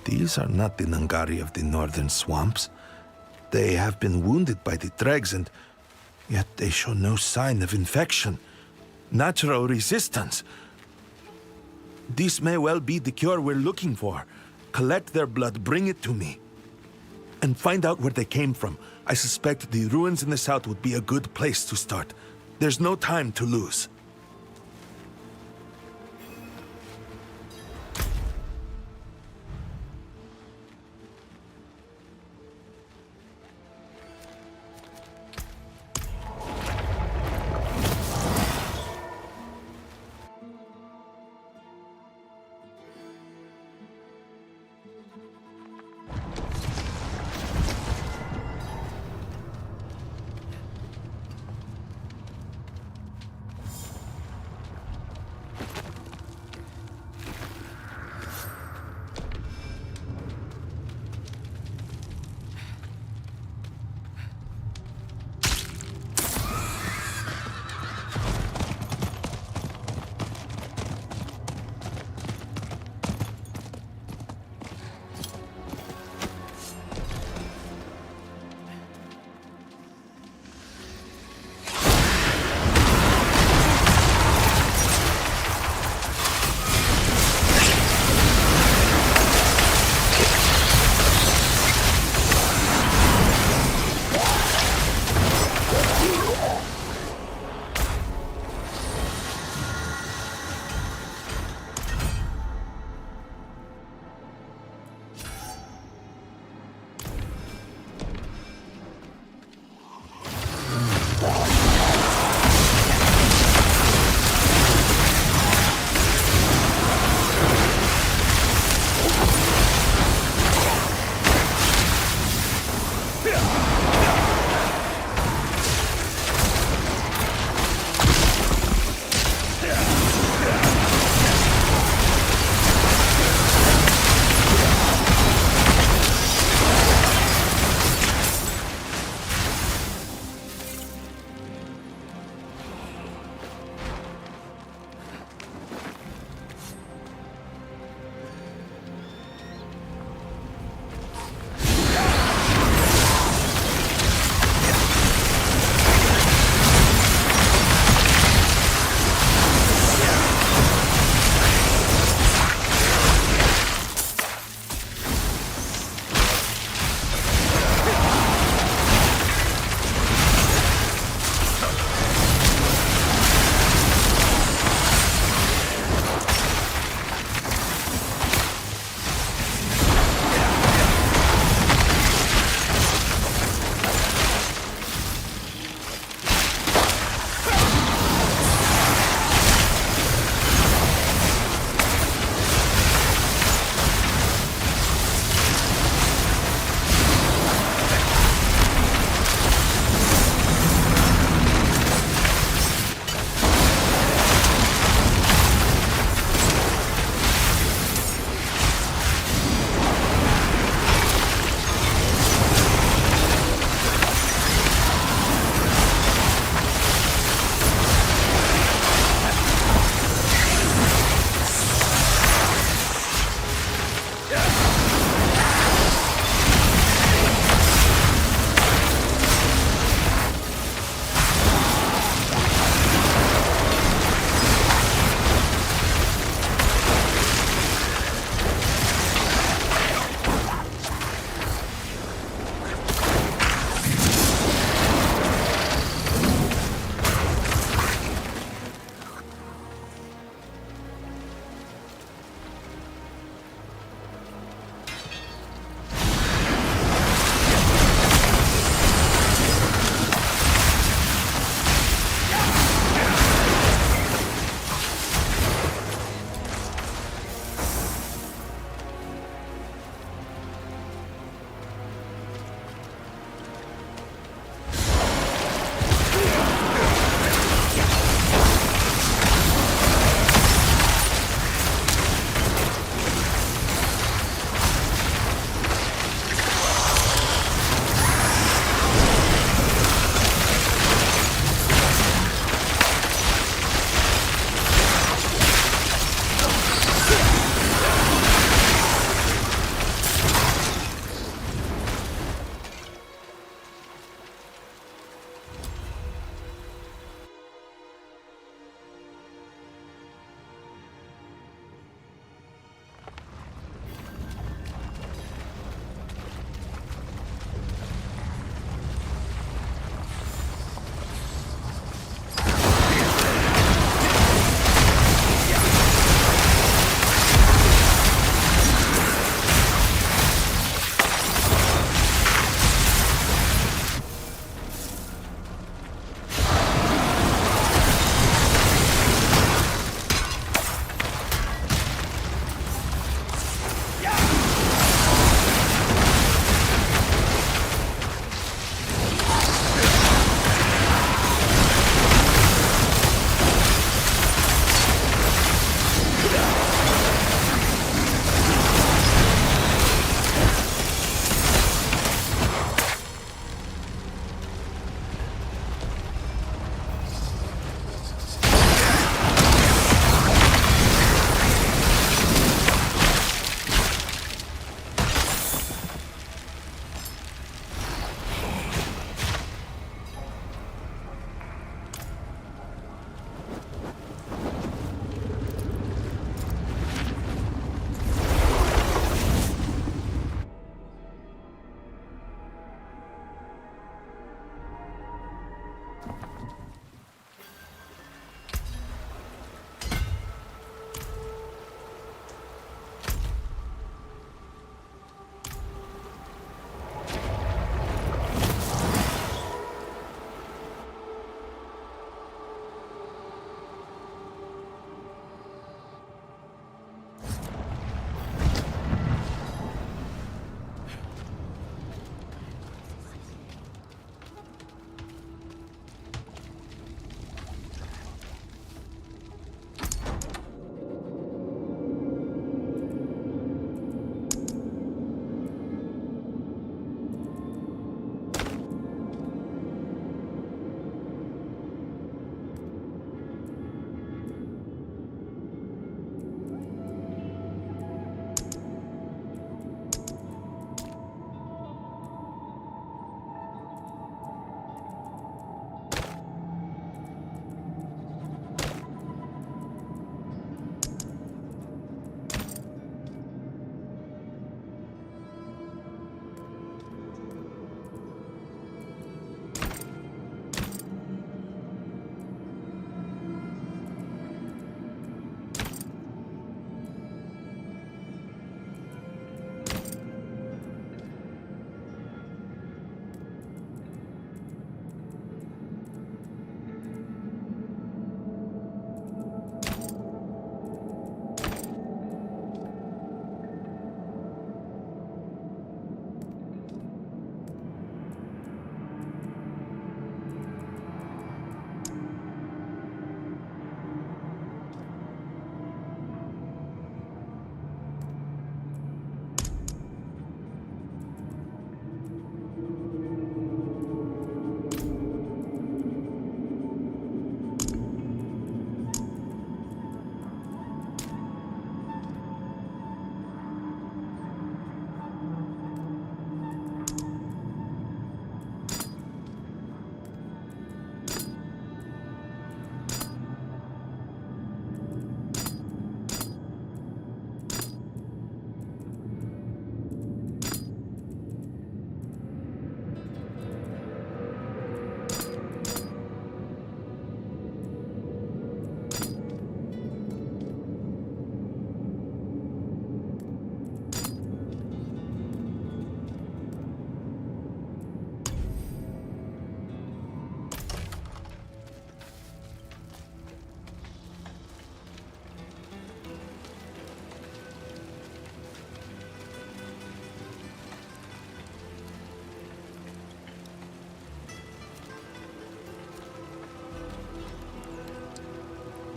these are not the Nungari of the northern swamps. They have been wounded by the dregs, and yet they show no sign of infection. Natural resistance. This may well be the cure we're looking for. Collect their blood, bring it to me, and find out where they came from. I suspect the ruins in the south would be a good place to start. There's no time to lose.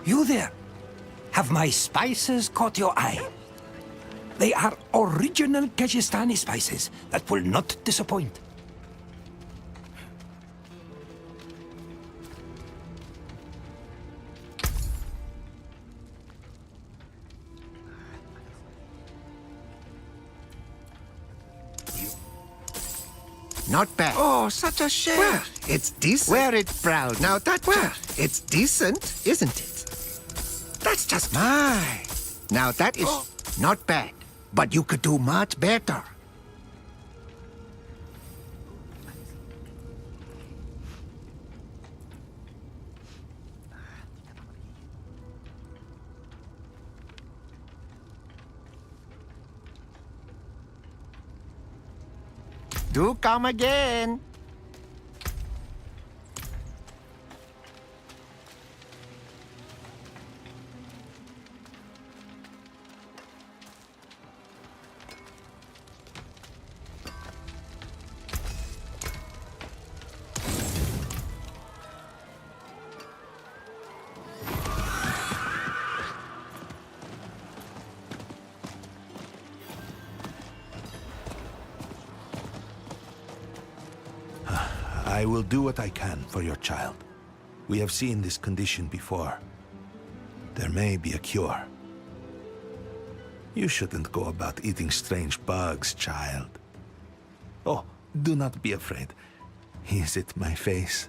You there? Have my spices caught your eye? They are original Kyrgyzstani spices that will not disappoint. Not bad. Oh, such a shame. Well, it's decent. Wear it proud. Now that it's decent, isn't it? That's just my. Now that is not bad, but you could do much better. Do come again. I will do what I can for your child. We have seen this condition before. There may be a cure. You shouldn't go about eating strange bugs, child. Oh, do not be afraid. Is it my face?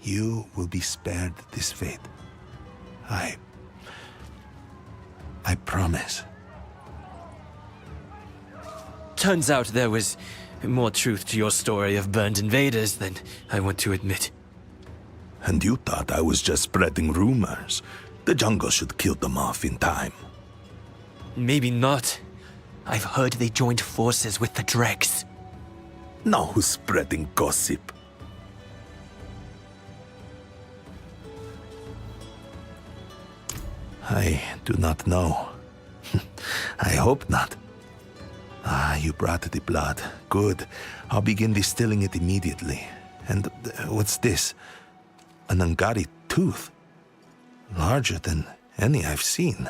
You will be spared this fate. I promise. Turns out there was more truth to your story of burned invaders than I want to admit. And you thought I was just spreading rumors. The jungle should kill them off in time. Maybe not. I've heard they joined forces with the Dregs. Now who's spreading gossip? I do not know. I hope not. Ah, you brought the blood. Good. I'll begin distilling it immediately. And what's this? An Angari tooth. Larger than any I've seen.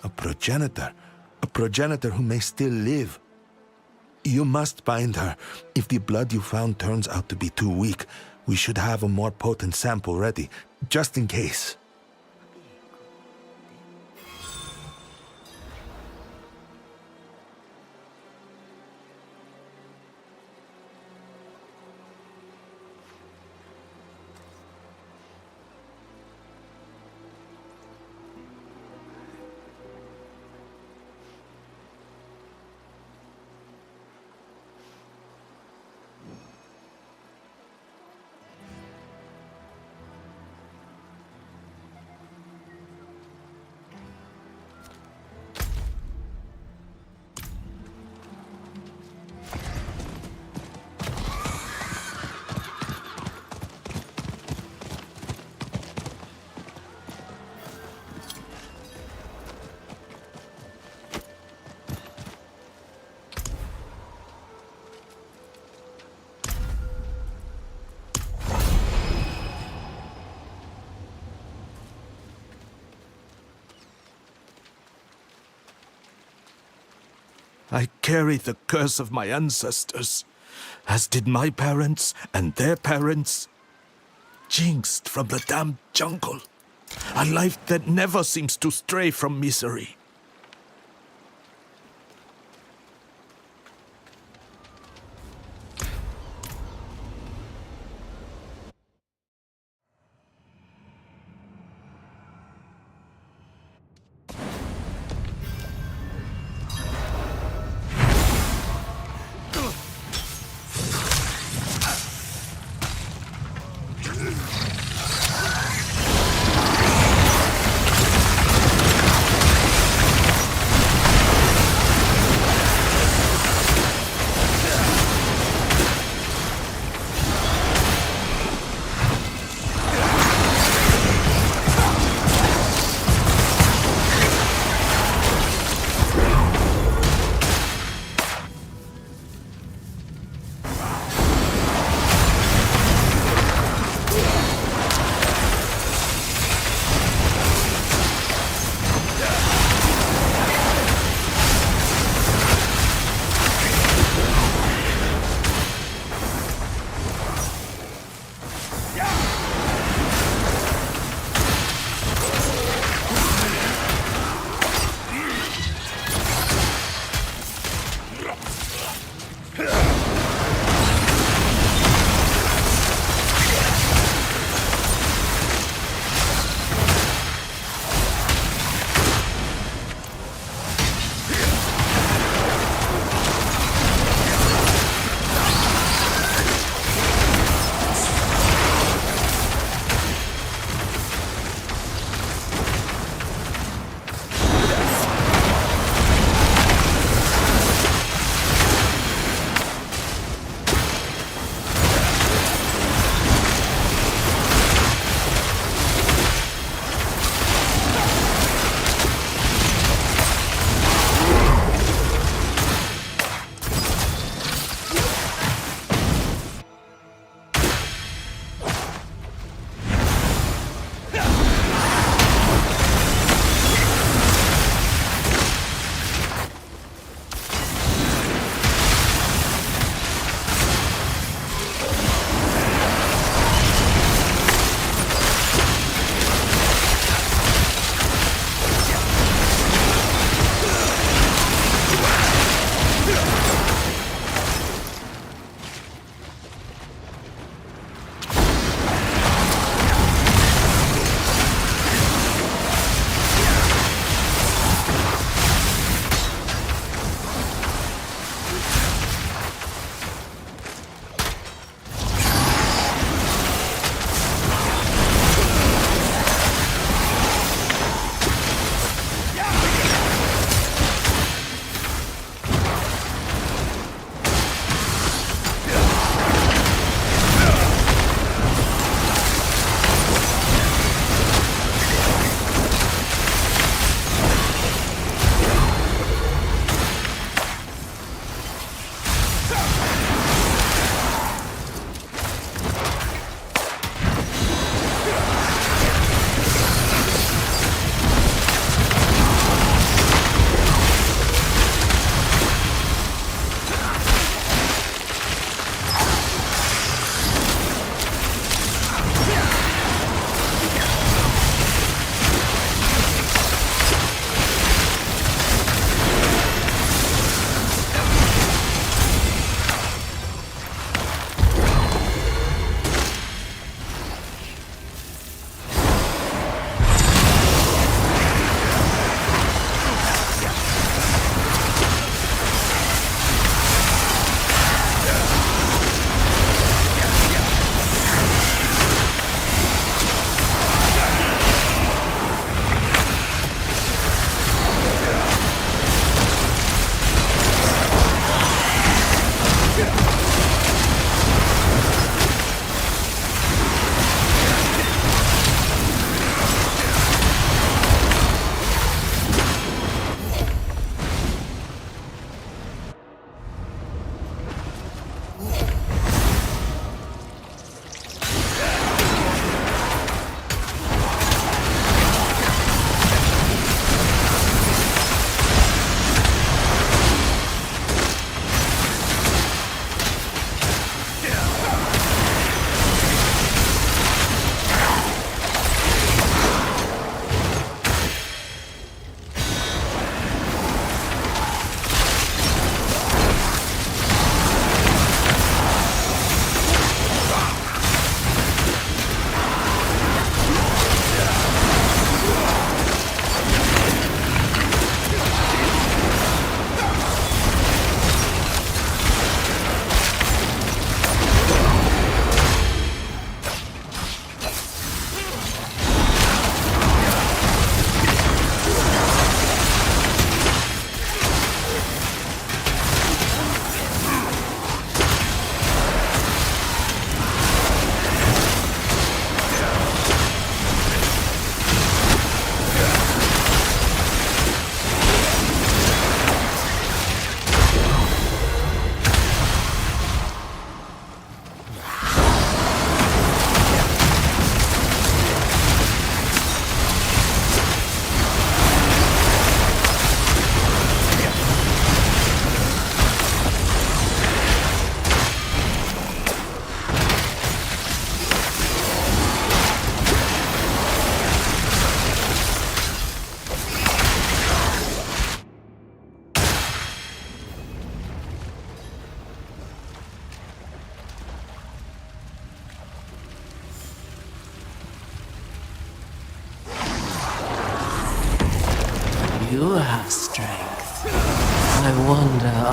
A progenitor. A progenitor who may still live. You must find her. If the blood you found turns out to be too weak, we should have a more potent sample ready, just in case. I carry the curse of my ancestors, as did my parents and their parents. Jinxed from the damned jungle. A life that never seems to stray from misery.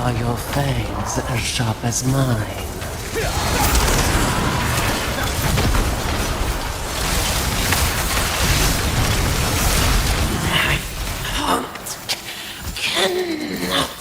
Are your fangs as sharp as mine? Cannot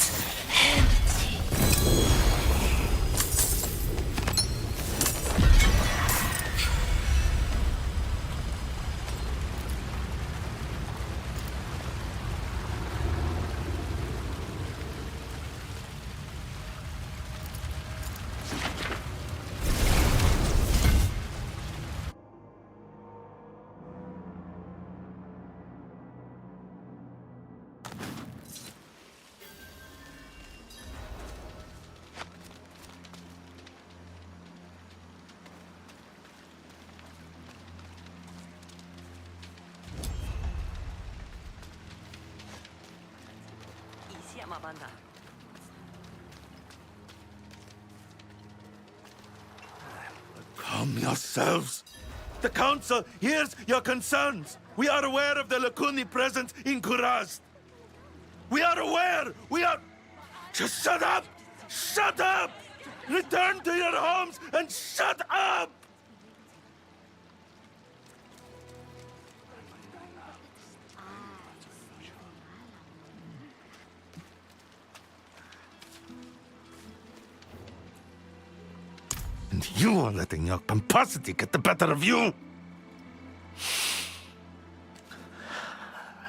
Calm yourselves. The Council hears your concerns. We are aware of the Lakuni presence in Kurast. We are aware. We are... Just shut up! Shut up! Return to your homes and shut up! And you are letting your pomposity get the better of you.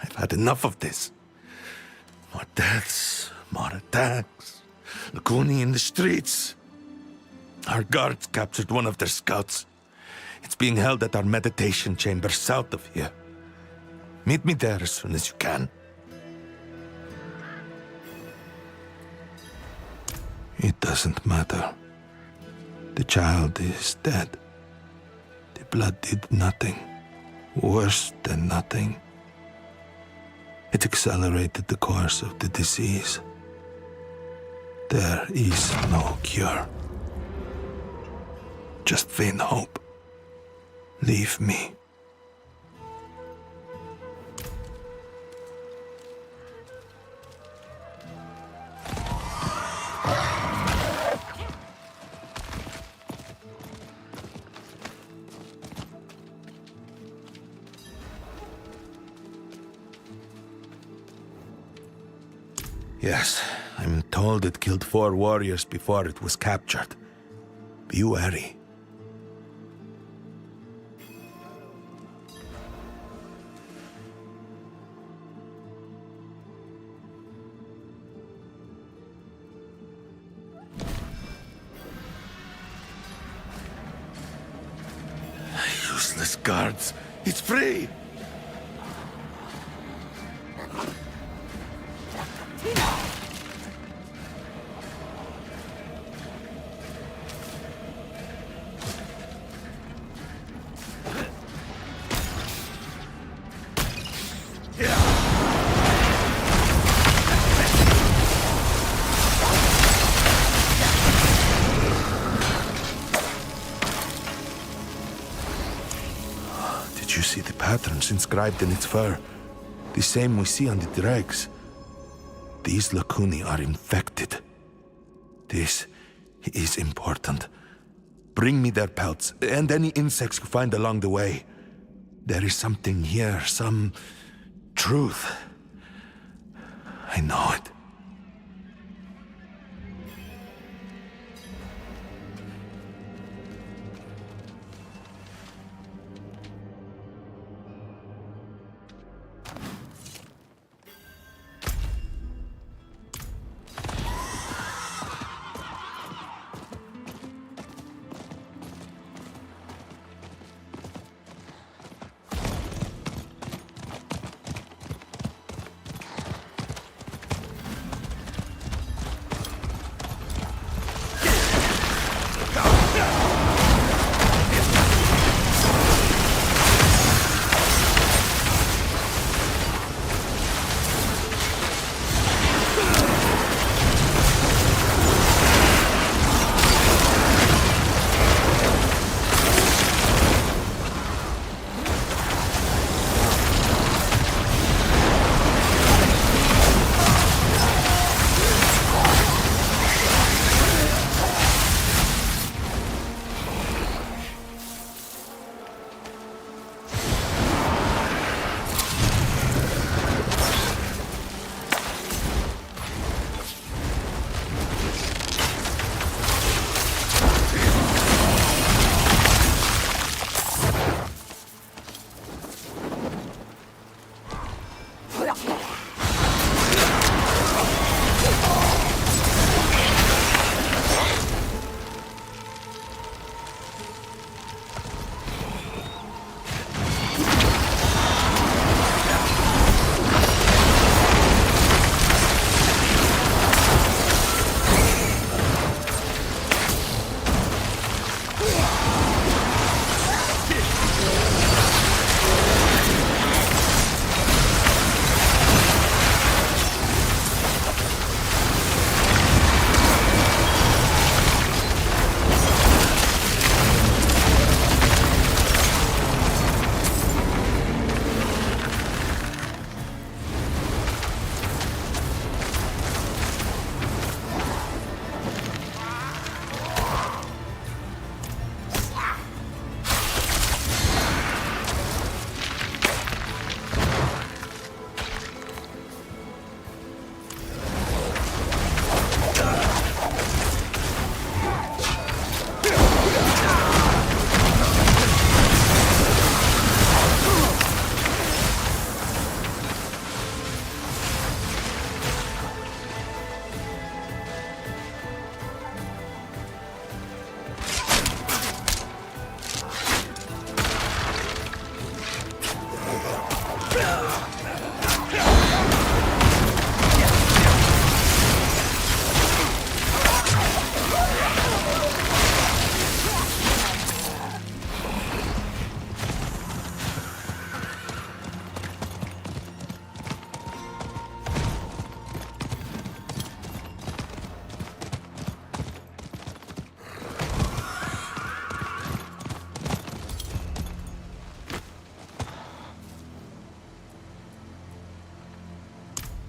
I've had enough of this. More deaths, more attacks. Lakuni in the streets. Our guards captured one of their scouts. It's being held at our meditation chamber south of here. Meet me there as soon as you can. It doesn't matter. The child is dead. The blood did nothing. Worse than nothing. It accelerated the course of the disease. There is no cure. Just vain hope. Leave me. Yes, I'm told it killed 4 warriors before it was captured. Be wary. Useless guards. It's free! Did you see the patterns inscribed in its fur? The same we see on the dregs. These Lakuni are infected. This is important. Bring me their pelts and any insects you find along the way. There is something here, some truth. I know it.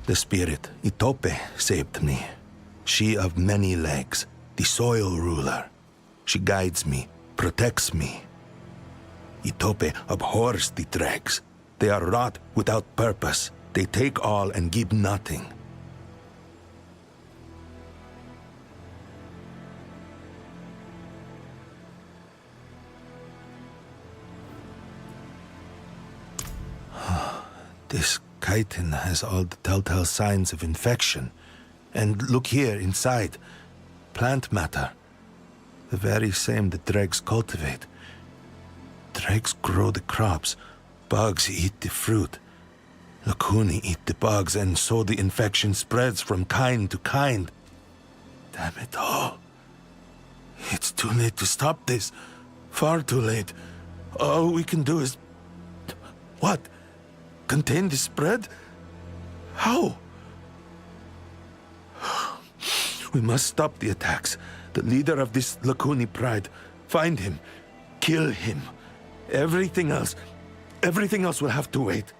The spirit, Itope, saved me. She of many legs, the soil ruler. She guides me, protects me. Itope abhors the dregs. They are wrought without purpose. They take all and give nothing. This chitin has all the telltale signs of infection. And look here, inside. Plant matter. The very same the dregs cultivate. Dregs grow the crops. Bugs eat the fruit. Lakuni eat the bugs, and so the infection spreads from kind to kind. Damn it all. It's too late to stop this. Far too late. All we can do is... What? Contain the spread? How? We must stop the attacks. The leader of this Lakuni pride. Find him. Kill him. Everything else will have to wait.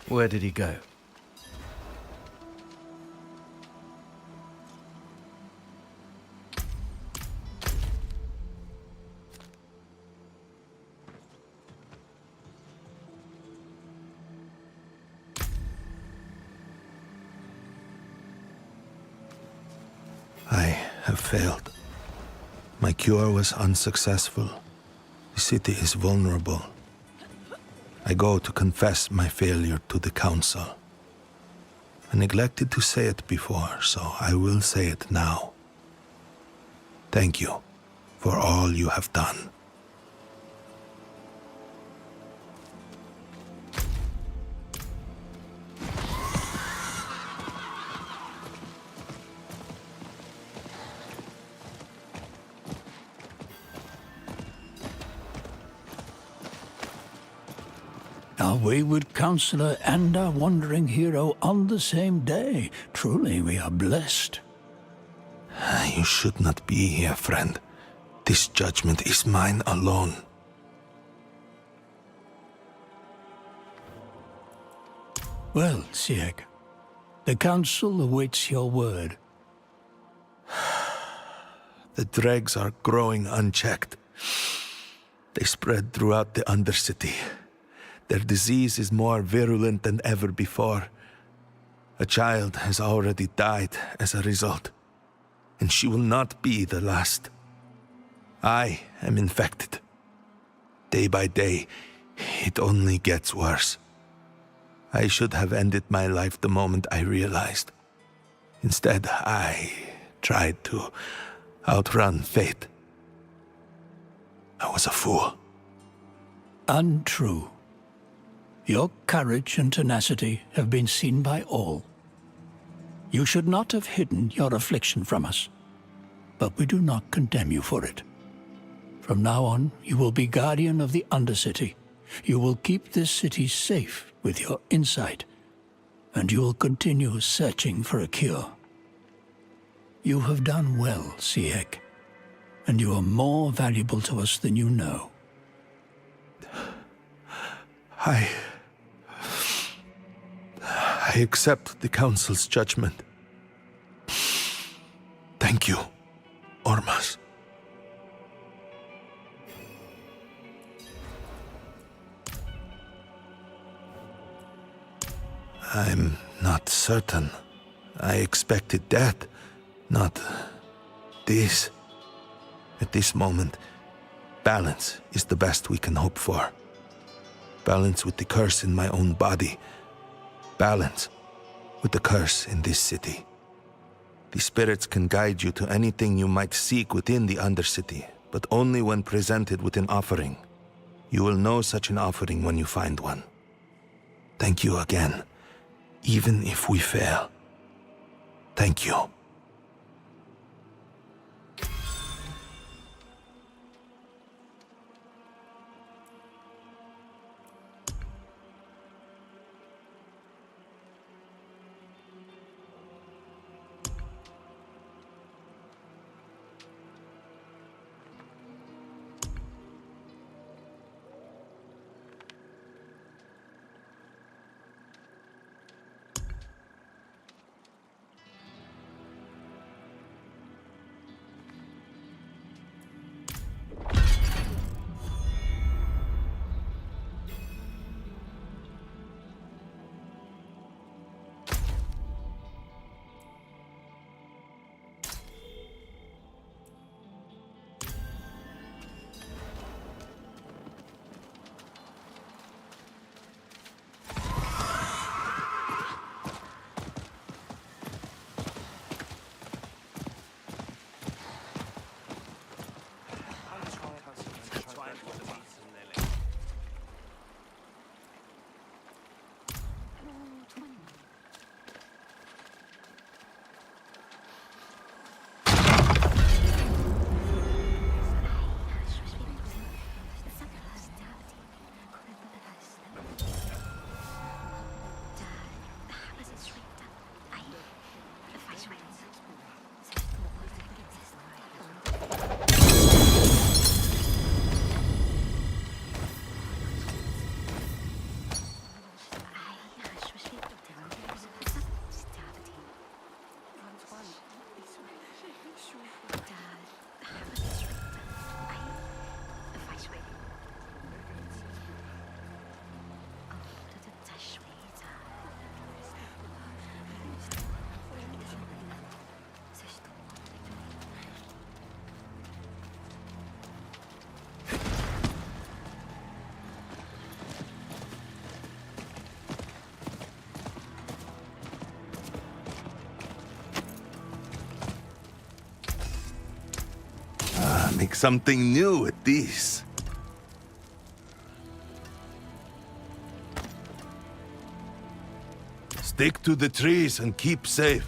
Where did he go? I have failed. My cure was unsuccessful. The city is vulnerable. I go to confess my failure to the council. I neglected to say it before, so I will say it now. Thank you for all you have done. Our wayward counselor and our wandering hero on the same day. Truly, we are blessed. You should not be here, friend. This judgment is mine alone. Well, Sieg, the council awaits your word. The dregs are growing unchecked. They spread throughout the Undercity. Their disease is more virulent than ever before. A child has already died as a result, and she will not be the last. I am infected. Day by day, it only gets worse. I should have ended my life the moment I realized. Instead, I tried to outrun fate. I was a fool. Untrue. Your courage and tenacity have been seen by all. You should not have hidden your affliction from us, but we do not condemn you for it. From now on, you will be guardian of the Undercity. You will keep this city safe with your insight, and you will continue searching for a cure. You have done well, Sieg, and you are more valuable to us than you know. I accept the Council's judgment. Thank you, Ormas. I'm not certain. I expected death, not this. At this moment, balance is the best we can hope for. Balance with the curse in my own body. Balance with the curse in this city. The spirits can guide you to anything you might seek within the Undercity, but only when presented with an offering. You will know such an offering when you find one. Thank you again, even if we fail. Thank you. Make something new with these. Stick to the trees and keep safe.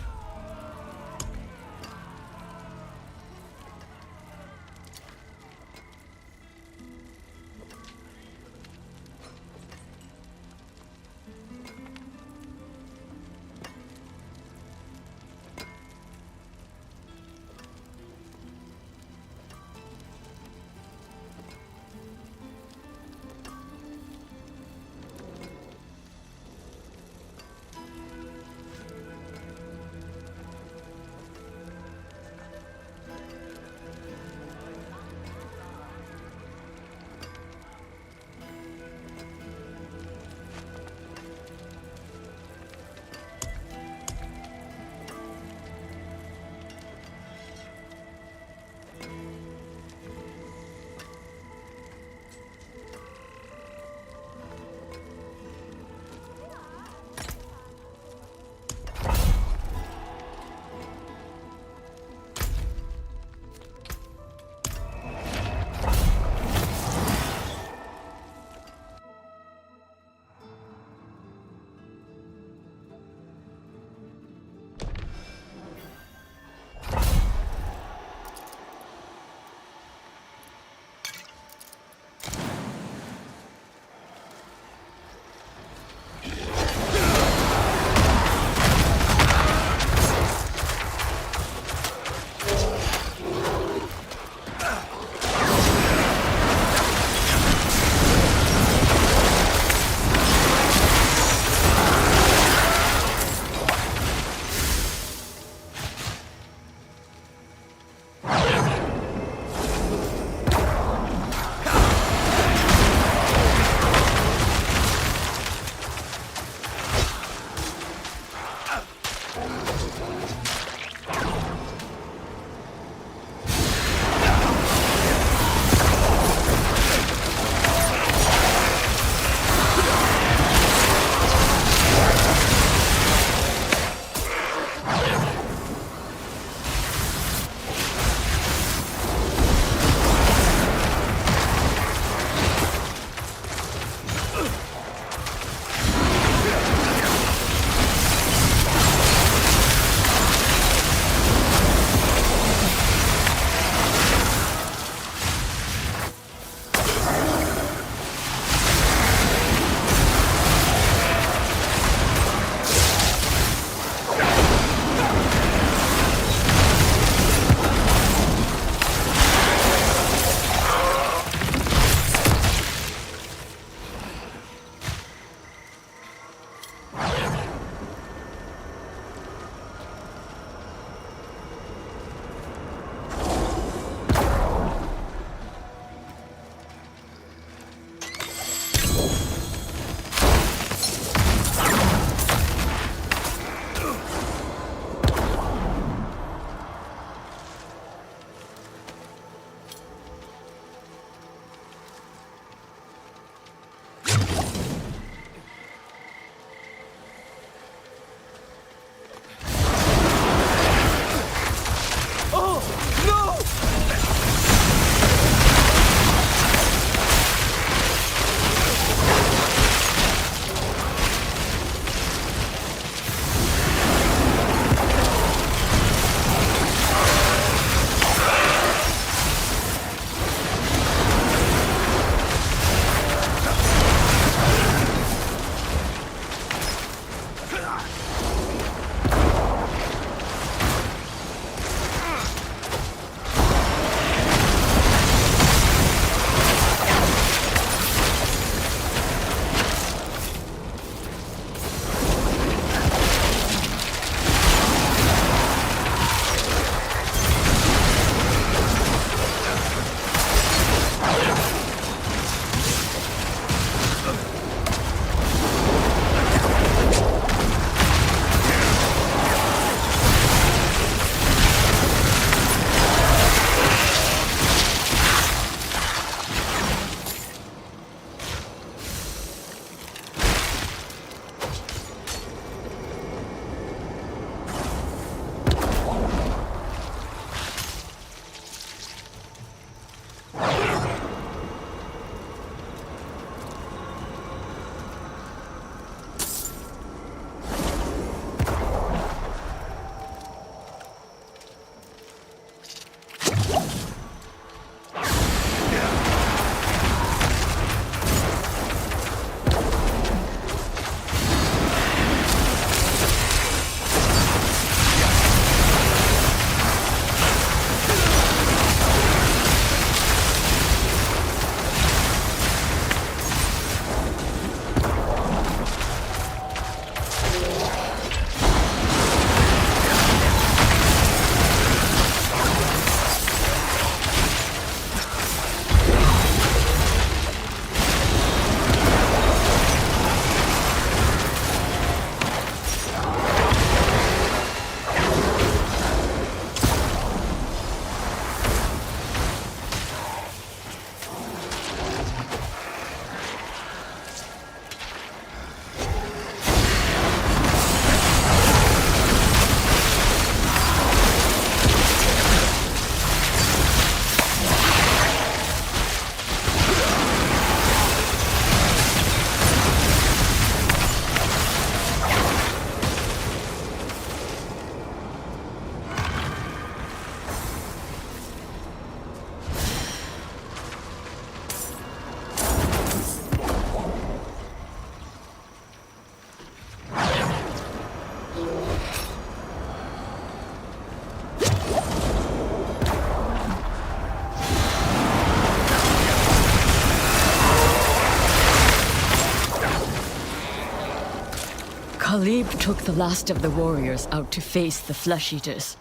Talib took the last of the warriors out to face the flesh eaters.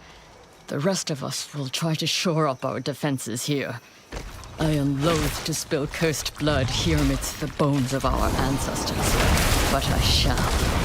The rest of us will try to shore up our defenses here. I am loath to spill cursed blood here amidst the bones of our ancestors, but I shall.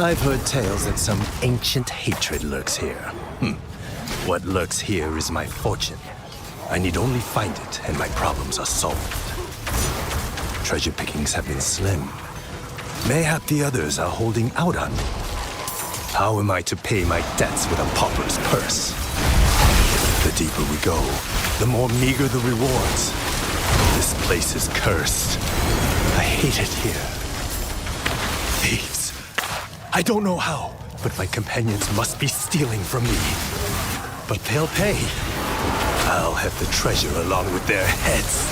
I've heard tales that some ancient hatred lurks here. What lurks here is my fortune. I need only find it, and my problems are solved. Treasure pickings have been slim. Mayhap the others are holding out on me. How am I to pay my debts with a pauper's purse? The deeper we go, the more meager the rewards. This place is cursed. I hate it here. Thieves. I don't know how, but my companions must be stealing from me. But they'll pay. I'll have the treasure along with their heads.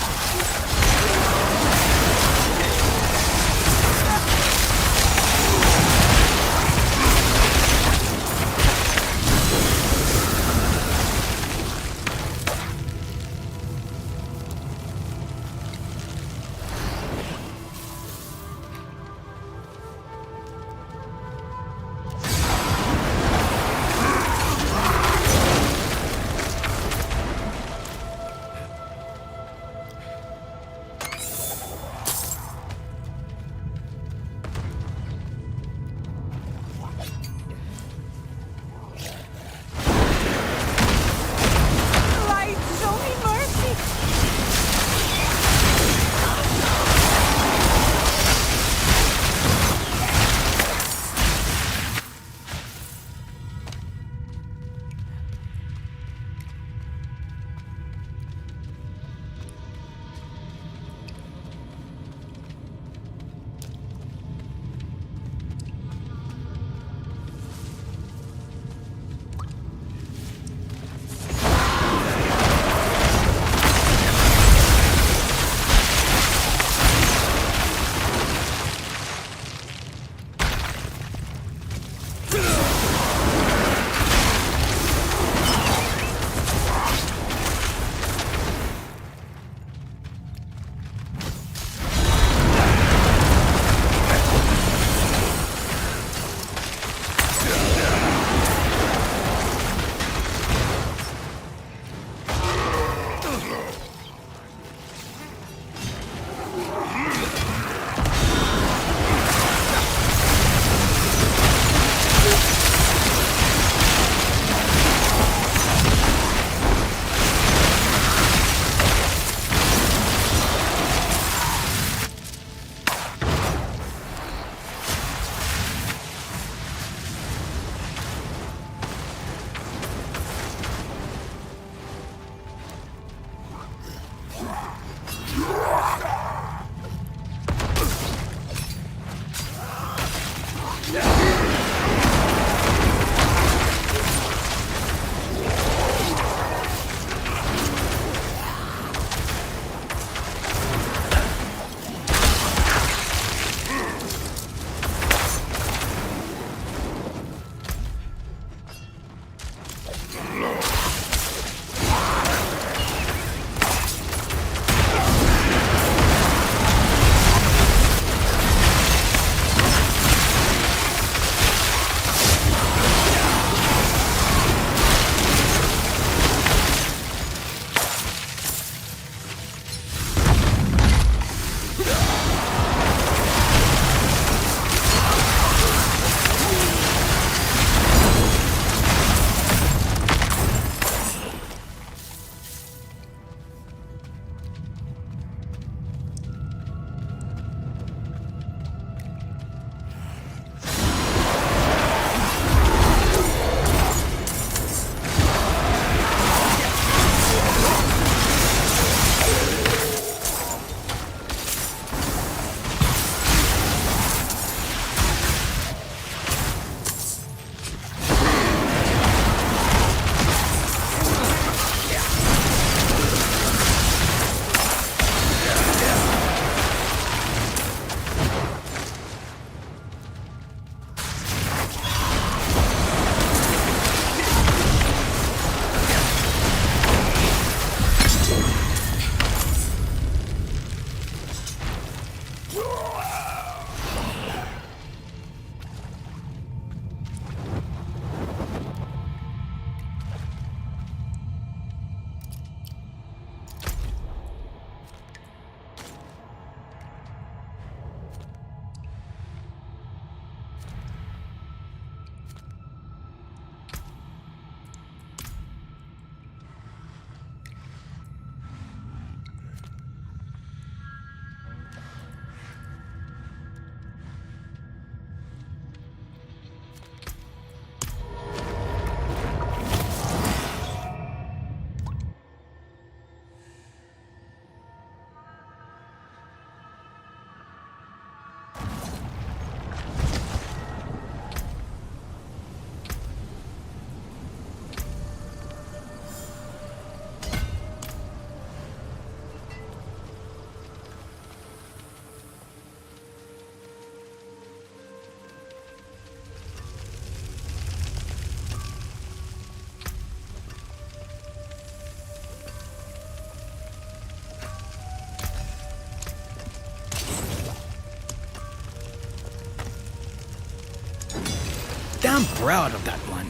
proud of that one.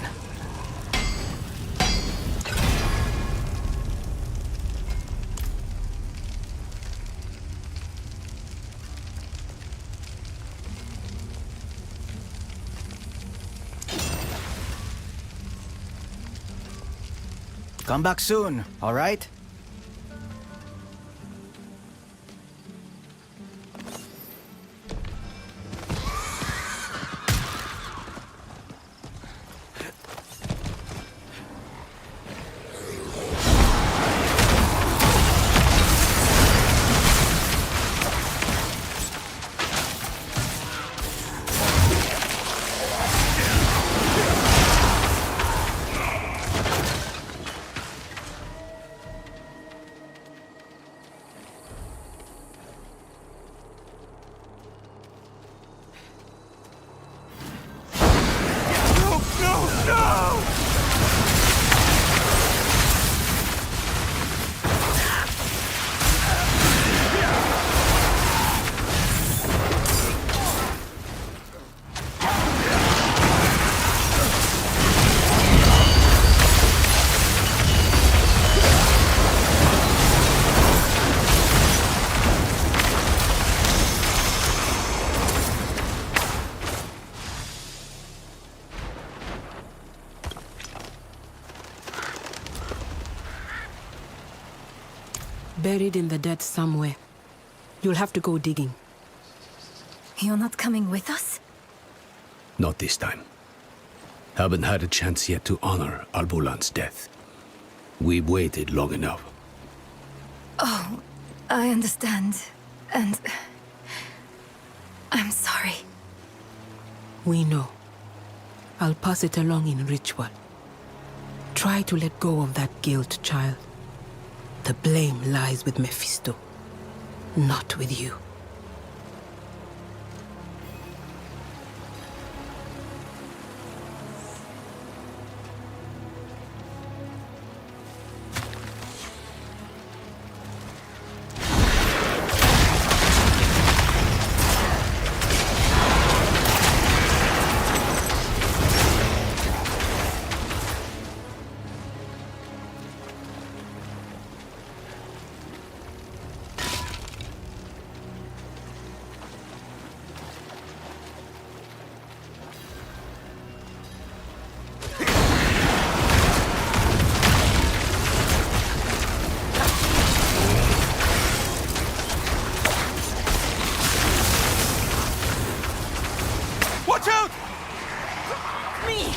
Come back soon, all right? Buried in the dead somewhere. You'll have to go digging. You're not coming with us? Not this time. Haven't had a chance yet to honor Albulan's death. We've waited long enough. Oh, I understand. And... I'm sorry. We know. I'll pass it along in ritual. Try to let go of that guilt, child. The blame lies with Mephisto, not with you. Watch out! Me!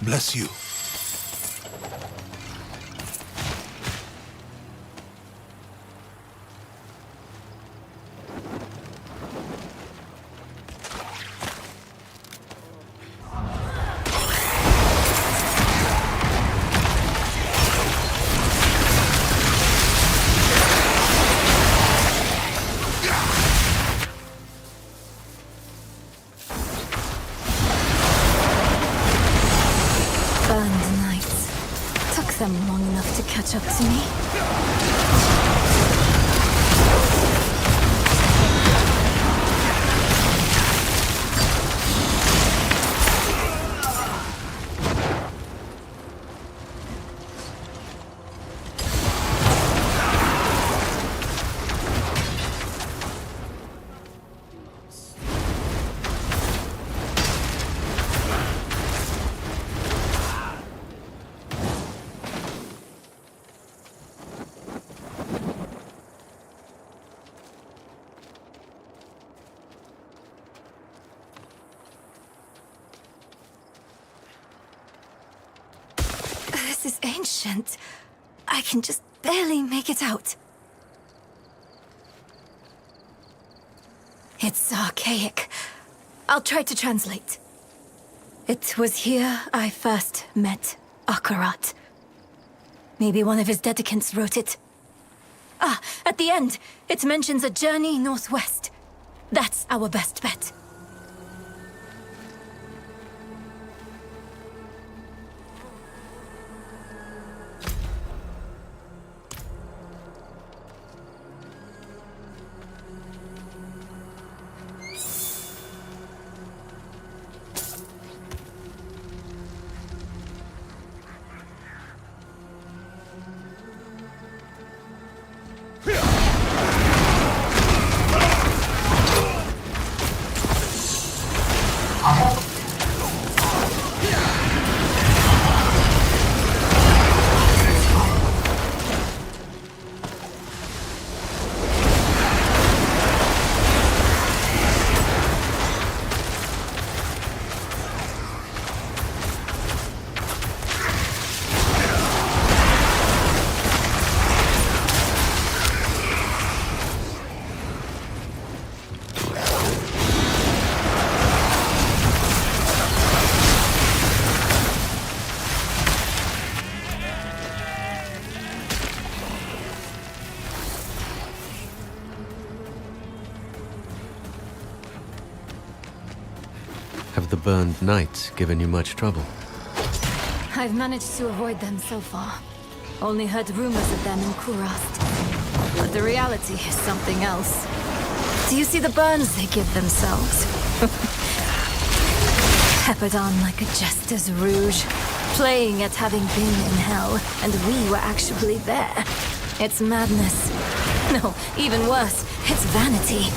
Bless you. Them long enough to catch up to me. ancient. I can just barely make it out. It's archaic. I'll try to translate. It was here I first met Akarat. Maybe one of his dedicants wrote it. Ah, at the end, it mentions a journey northwest. That's our best bet. Have the burned knights given you much trouble? I've managed to avoid them so far. Only heard rumors of them in Kurast. But the reality is something else. Do you see the burns they give themselves? Peppered on like a jester's rouge, playing at having been in hell, and we were actually there. It's madness. No, even worse, it's vanity.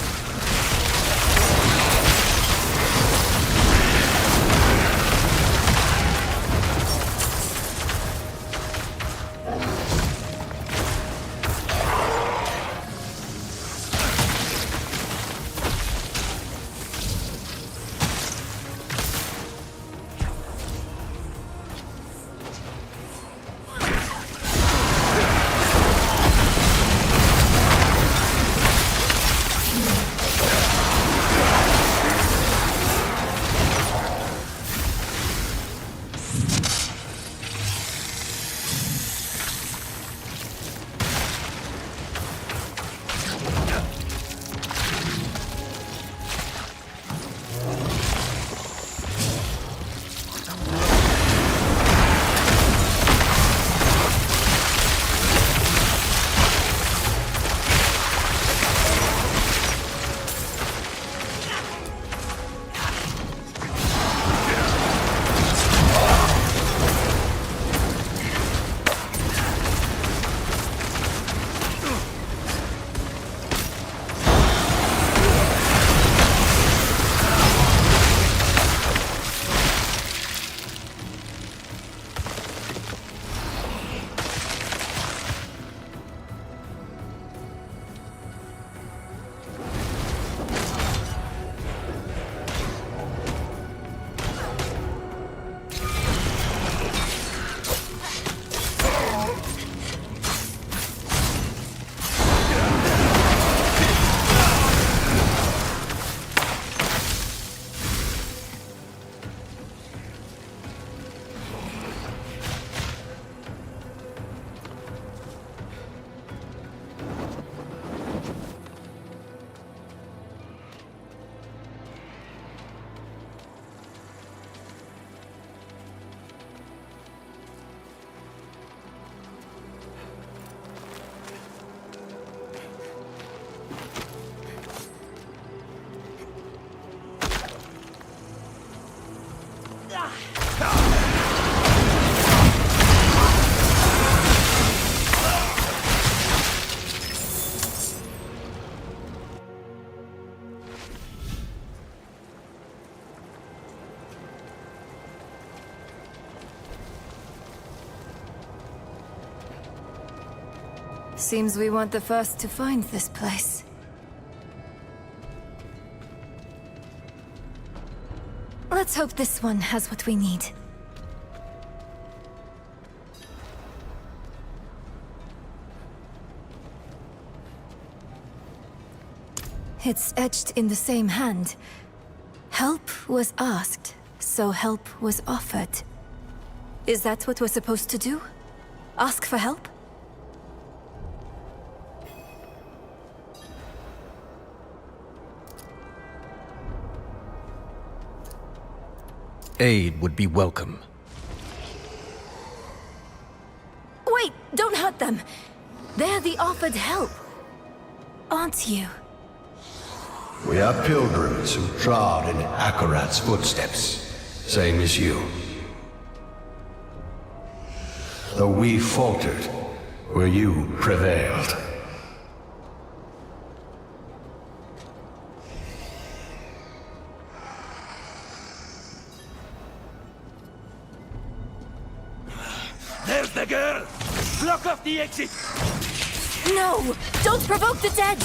Seems we weren't the first to find this place. Let's hope this one has what we need. It's etched in the same hand. Help was asked, so help was offered. Is that what we're supposed to do? Ask for help? Aid would be welcome. Wait, don't hurt them. They're the offered help. Aren't you? We are pilgrims who trod in Akarat's footsteps, same as you. Though we faltered, where you prevailed. There's the girl! Block off the exit! No! Don't provoke the dead!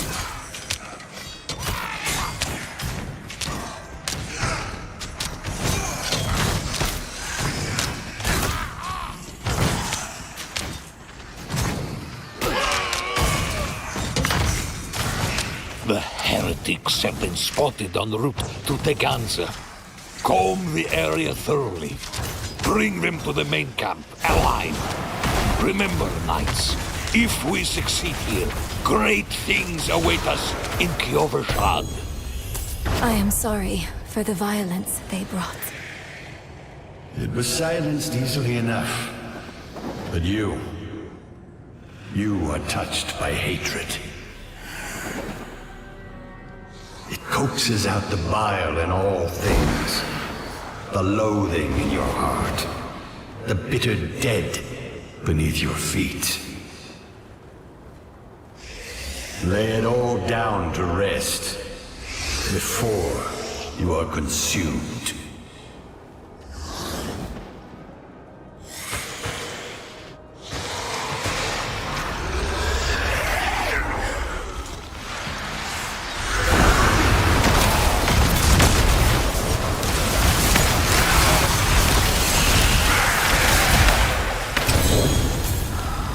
The heretics have been spotted en route to Teganza. Comb the area thoroughly. Bring them to the main camp, alive. Remember, knights, if we succeed here, great things await us in Kyovershad. I am sorry for the violence they brought. It was silenced easily enough. But you are touched by hatred. It coaxes out the bile in all things. The loathing in your heart. The bitter dead beneath your feet. Lay it all down to rest before you are consumed.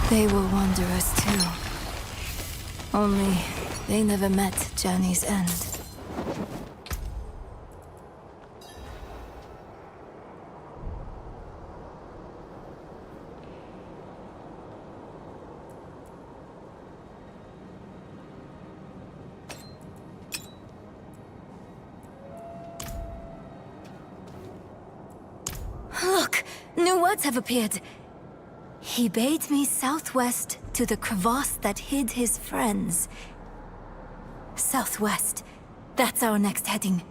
They were wanderers too. Only they never met Journey's end. Look! New words have appeared. He bade me southwest to the crevasse that hid his friends. Southwest. That's our next heading.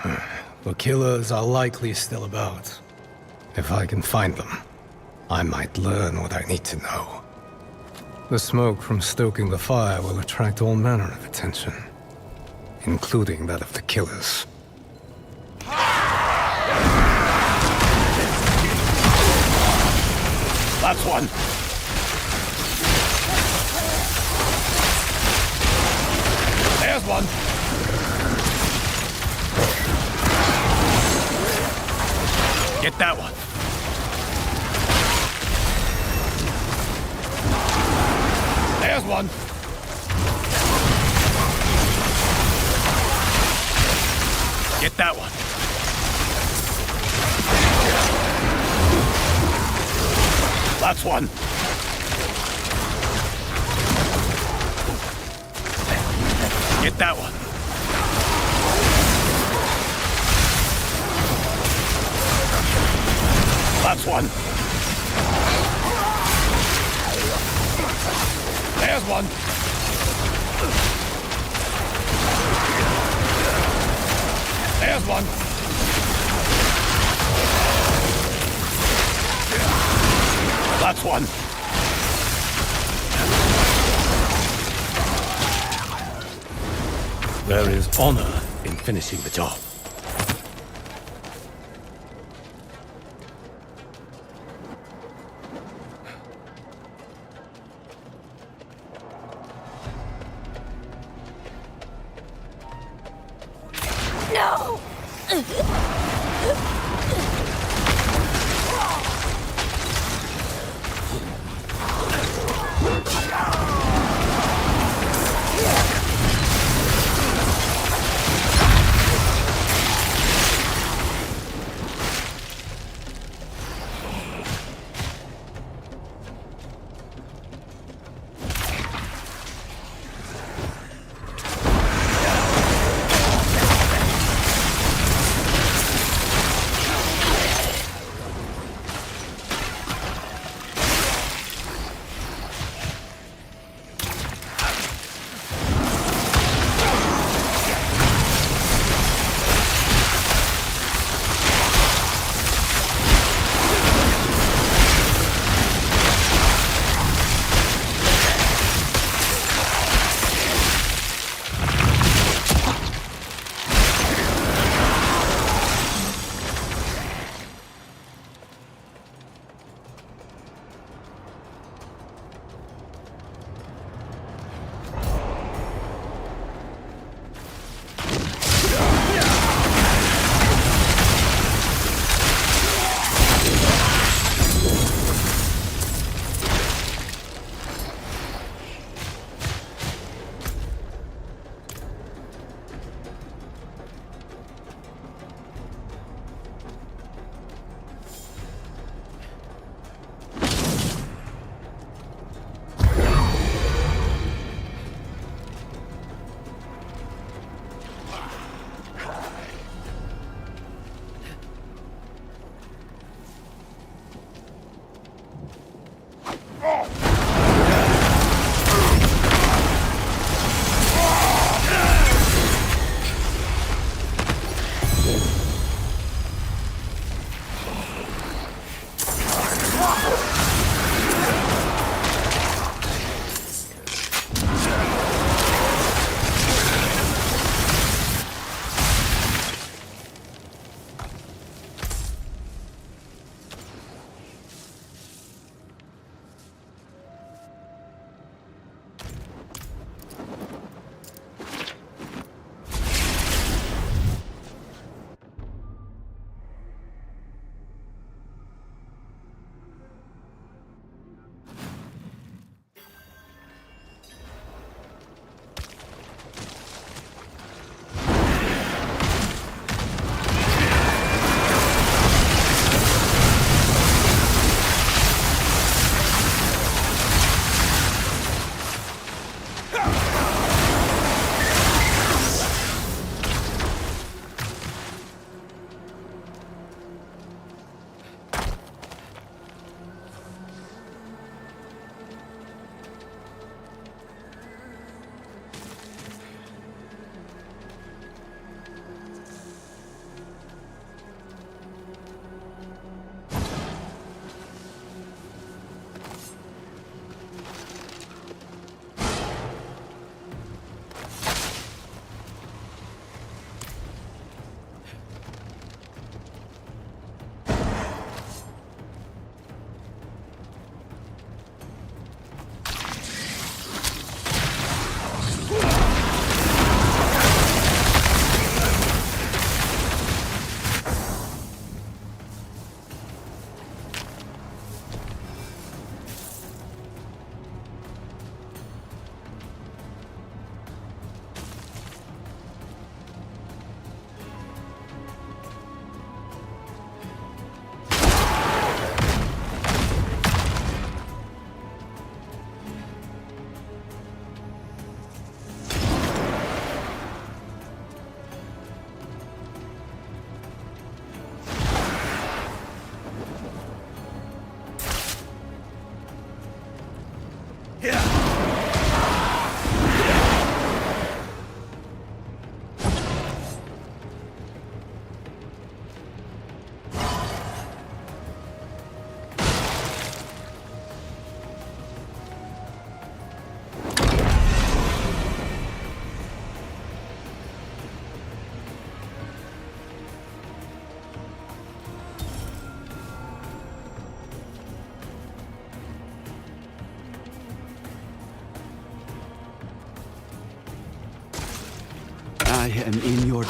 The killers are likely still about. If I can find them, I might learn what I need to know. The smoke from stoking the fire will attract all manner of attention, including that of the killers. That's one. There's one. Get that one. There's one. Get that one. That's one. Get that one. That's one. There's one. There's one. That's one. There is honor in finishing the job. No! am in your...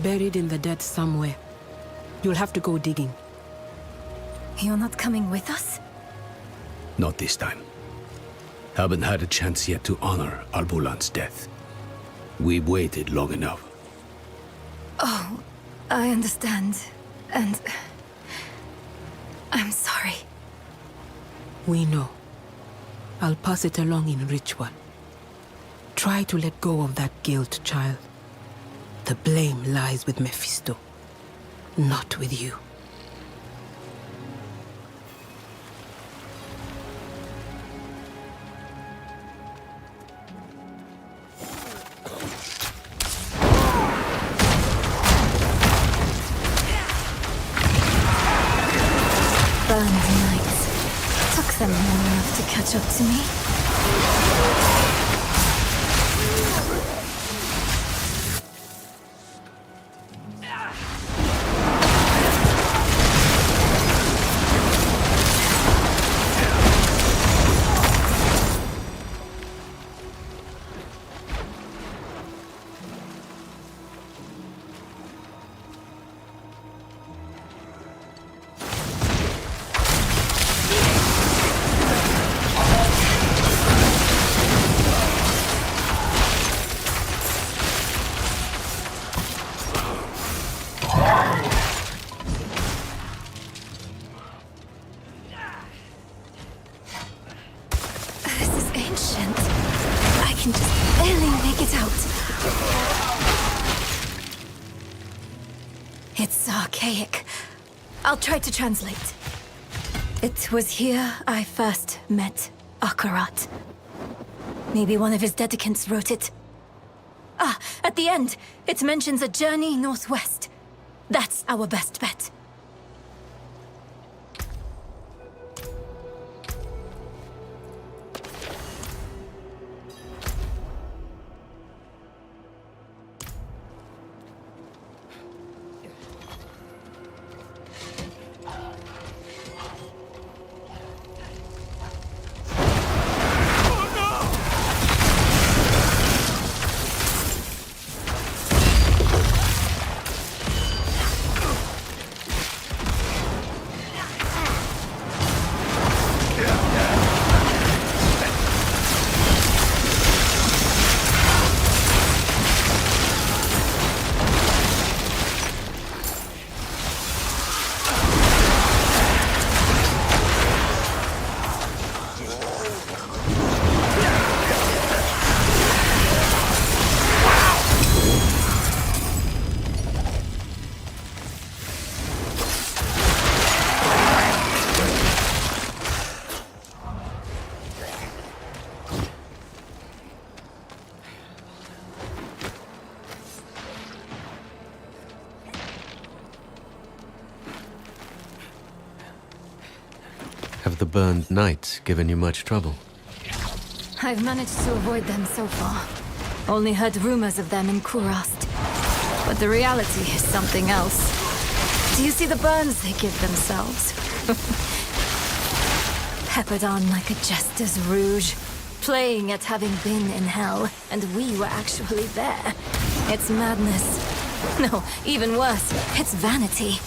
Buried in the dead somewhere. You'll have to go digging. You're not coming with us? Not this time. Haven't had a chance yet to honor Albulan's death. We've waited long enough. Oh, I understand. And... I'm sorry. We know. I'll pass it along in ritual. Try to let go of that guilt, child. The blame lies with Mephisto, not with you. Burned knights. Took them long enough to catch up to me. can just barely make it out. It's archaic. I'll try to translate. It was here I first met Akarat. Maybe one of his dedicants wrote it. Ah, at the end, it mentions a journey northwest. That's our best bet. Have the burned knights given you much trouble? I've managed to avoid them so far. Only heard rumors of them in Kurast. But the reality is something else. Do you see the burns they give themselves? Peppered on like a jester's rouge. Playing at having been in hell, and we were actually there. It's madness. No, even worse, it's vanity.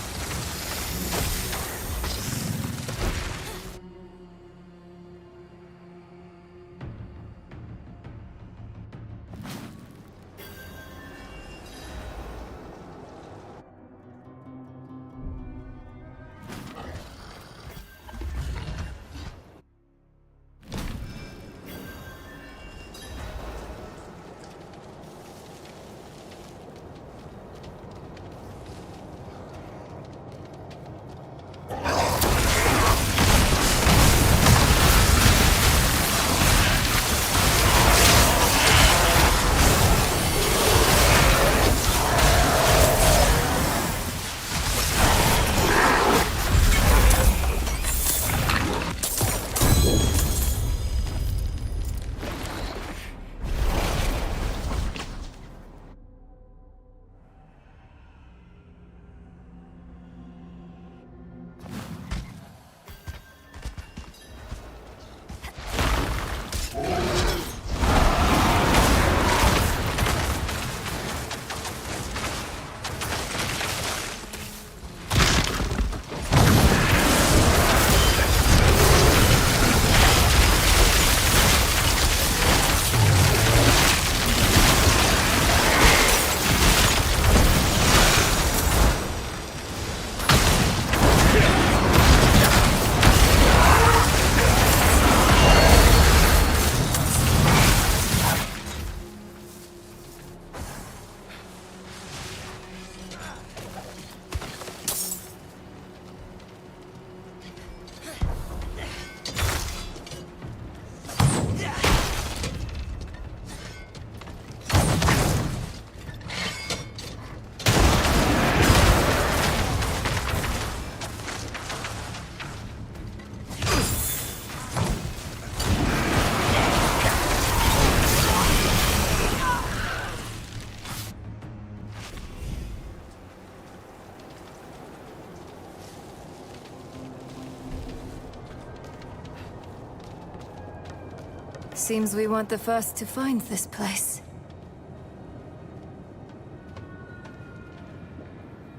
Seems we weren't the first to find this place.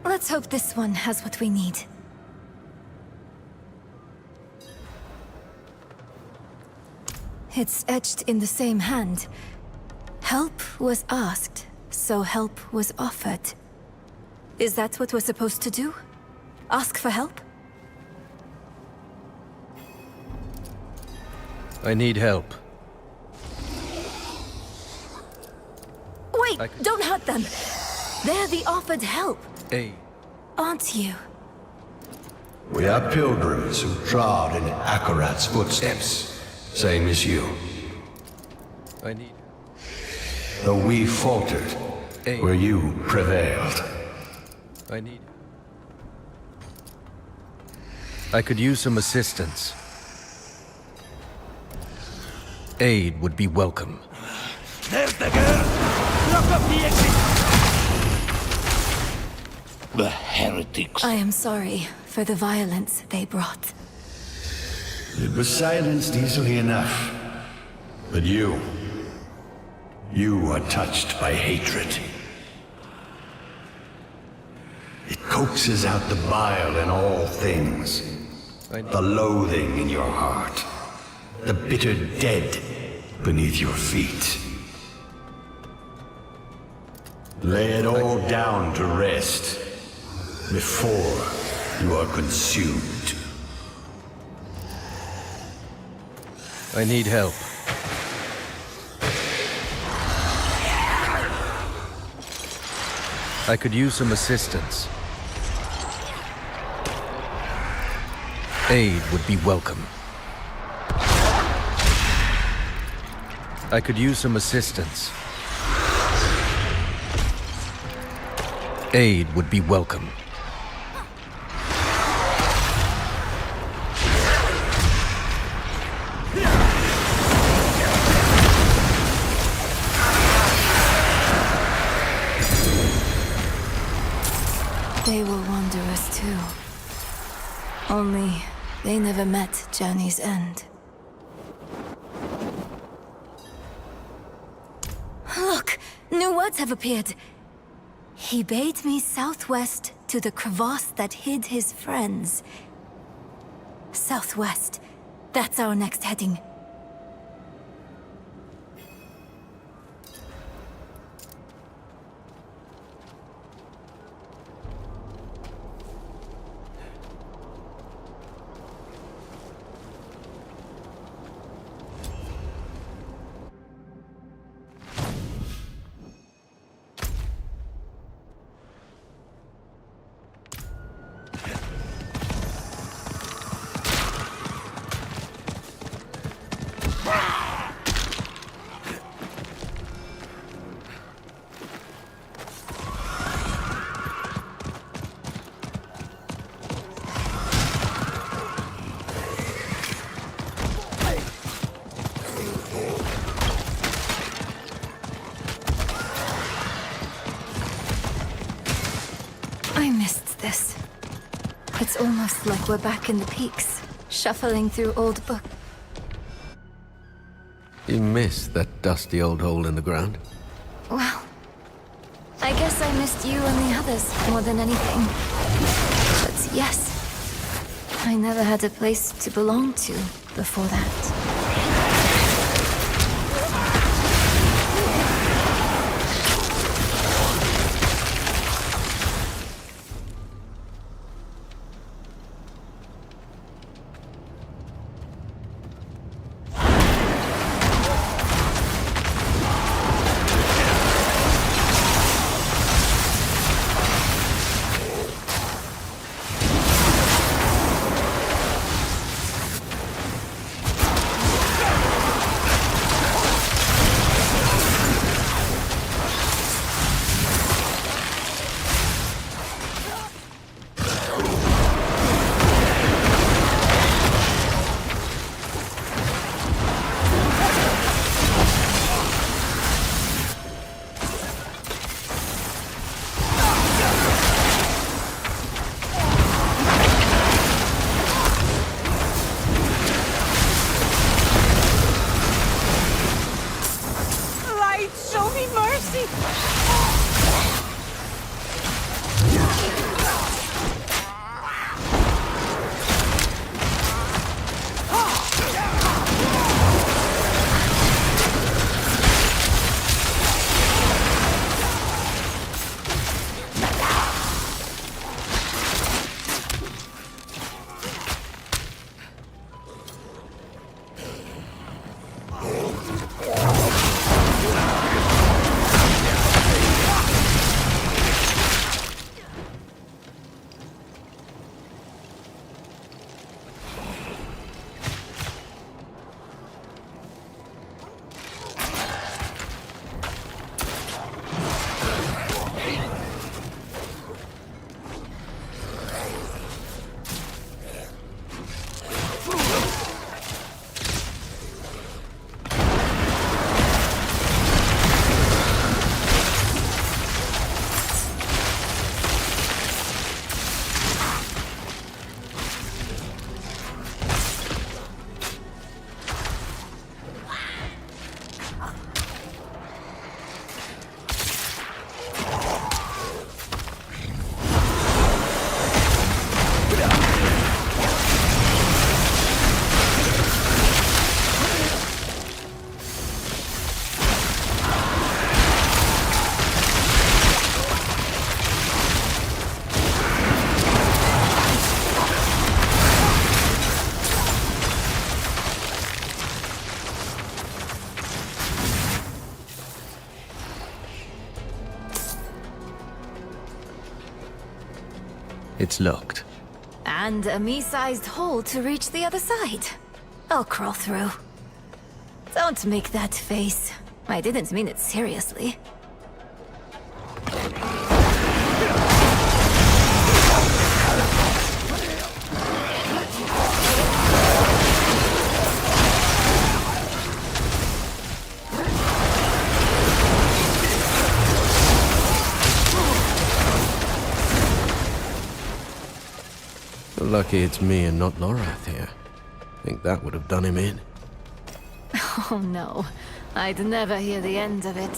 Let's hope this one has what we need. It's etched in the same hand. Help was asked, so help was offered. Is that what we're supposed to do? Ask for help? I need help. Wait! Don't hurt them! They're the offered help, Hey. aren't you? We are pilgrims who trod in Akarat's footsteps. Same as you. Though we faltered, where you prevailed. I could use some assistance. Aid would be welcome. There's the girl! Block up the exit! The heretics. I am sorry for the violence they brought. It was silenced easily enough. But you are touched by hatred. It coaxes out the bile in all things. The loathing in your heart. The bitter dead beneath your feet. Lay it all down to rest before you are consumed. I need help. I could use some assistance. Aid would be welcome. I could use some assistance. Aid would be welcome. They were wanderers too. Only they never met Journey's End. Look! New words have appeared. He bade me southwest to the crevasse that hid his friends. Southwest. That's our next heading. I missed this. It's almost like we're back in the peaks, shuffling through old books. You missed that dusty old hole in the ground? Well, I guess I missed you and the others more than anything. But yes, I never had a place to belong to before that. It's locked. And a me-sized hole to reach the other side. I'll crawl through. Don't make that face. I didn't mean it seriously. Lucky it's me and not Lorath here. Think that would have done him in. Oh no, I'd never hear the end of it.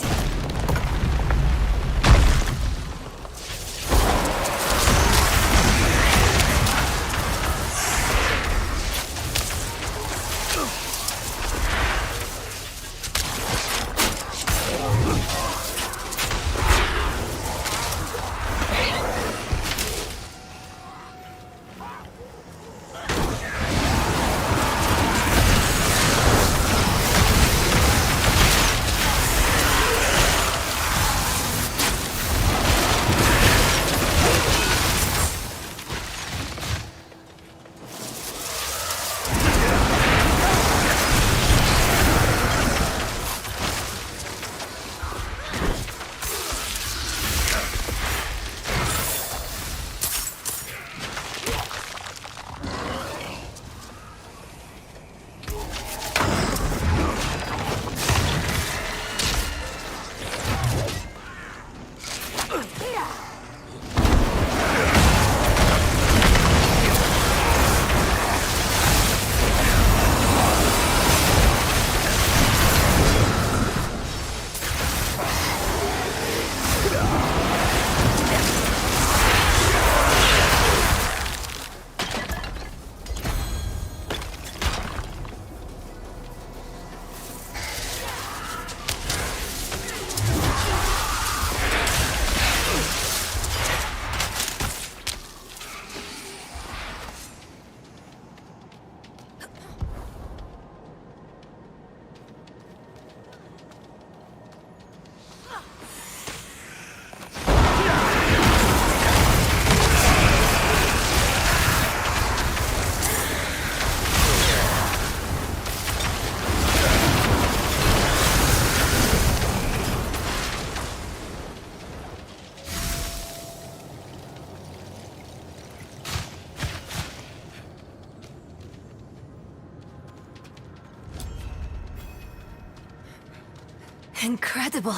Incredible.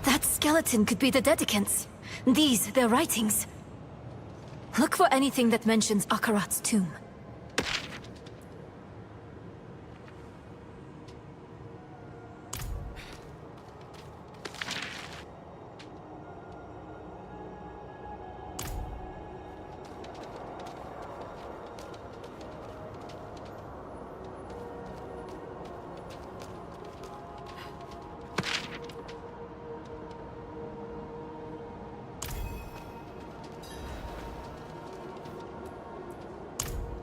That skeleton could be the dedicants. These, their writings. Look for anything that mentions Akarat's tomb.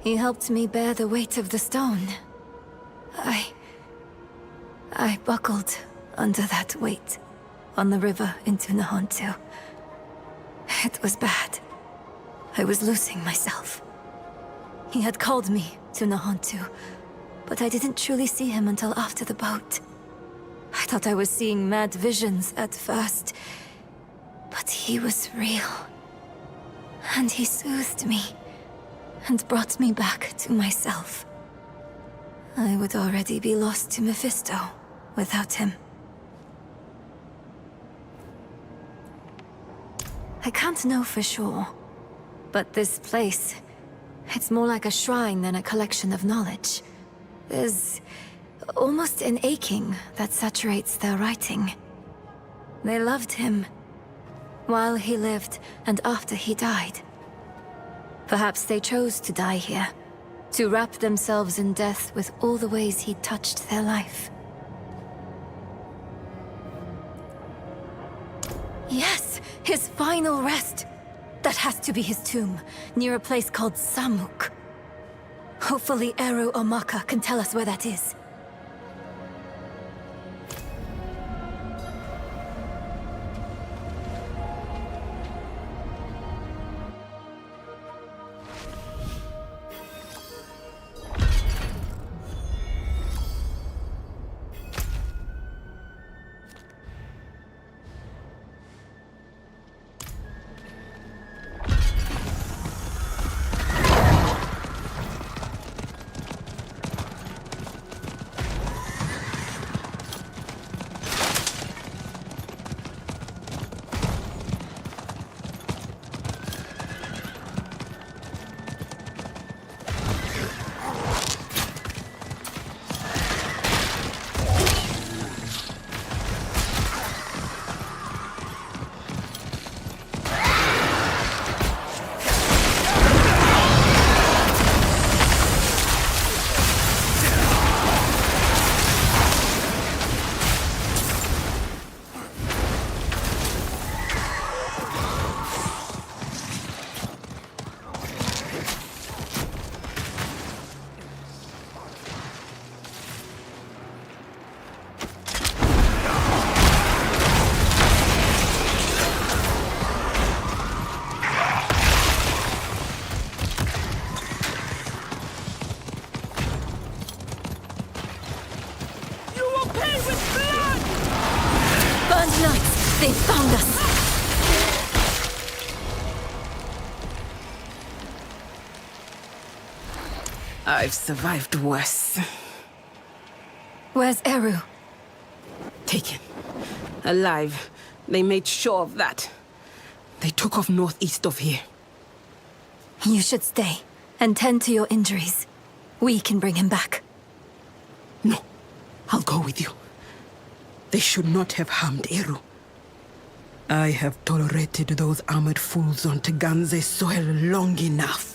He helped me bear the weight of the stone. I buckled under that weight on the river into Nahontu. It was bad. I was losing myself. He had called me to Nahontu, but I didn't truly see him until after the boat. I thought I was seeing mad visions at first, but he was real. And he soothed me and brought me back to myself. I would already be lost to Mephisto without him. I can't know for sure, but this place, it's more like a shrine than a collection of knowledge. There's almost an aching that saturates their writing. They loved him while he lived and after he died. Perhaps they chose to die here, to wrap themselves in death with all the ways he touched their life. Yes, his final rest. That has to be his tomb, near a place called Samuk. Hopefully Eru or Maka can tell us where that is. burned knights! They found us! I've survived worse. Where's Eru? Taken. Alive. They made sure of that. They took off northeast of here. You should stay and tend to your injuries. We can bring him back. No. I'll go with you. They should not have harmed Eru. I have tolerated those armored fools on Teganze soil long enough.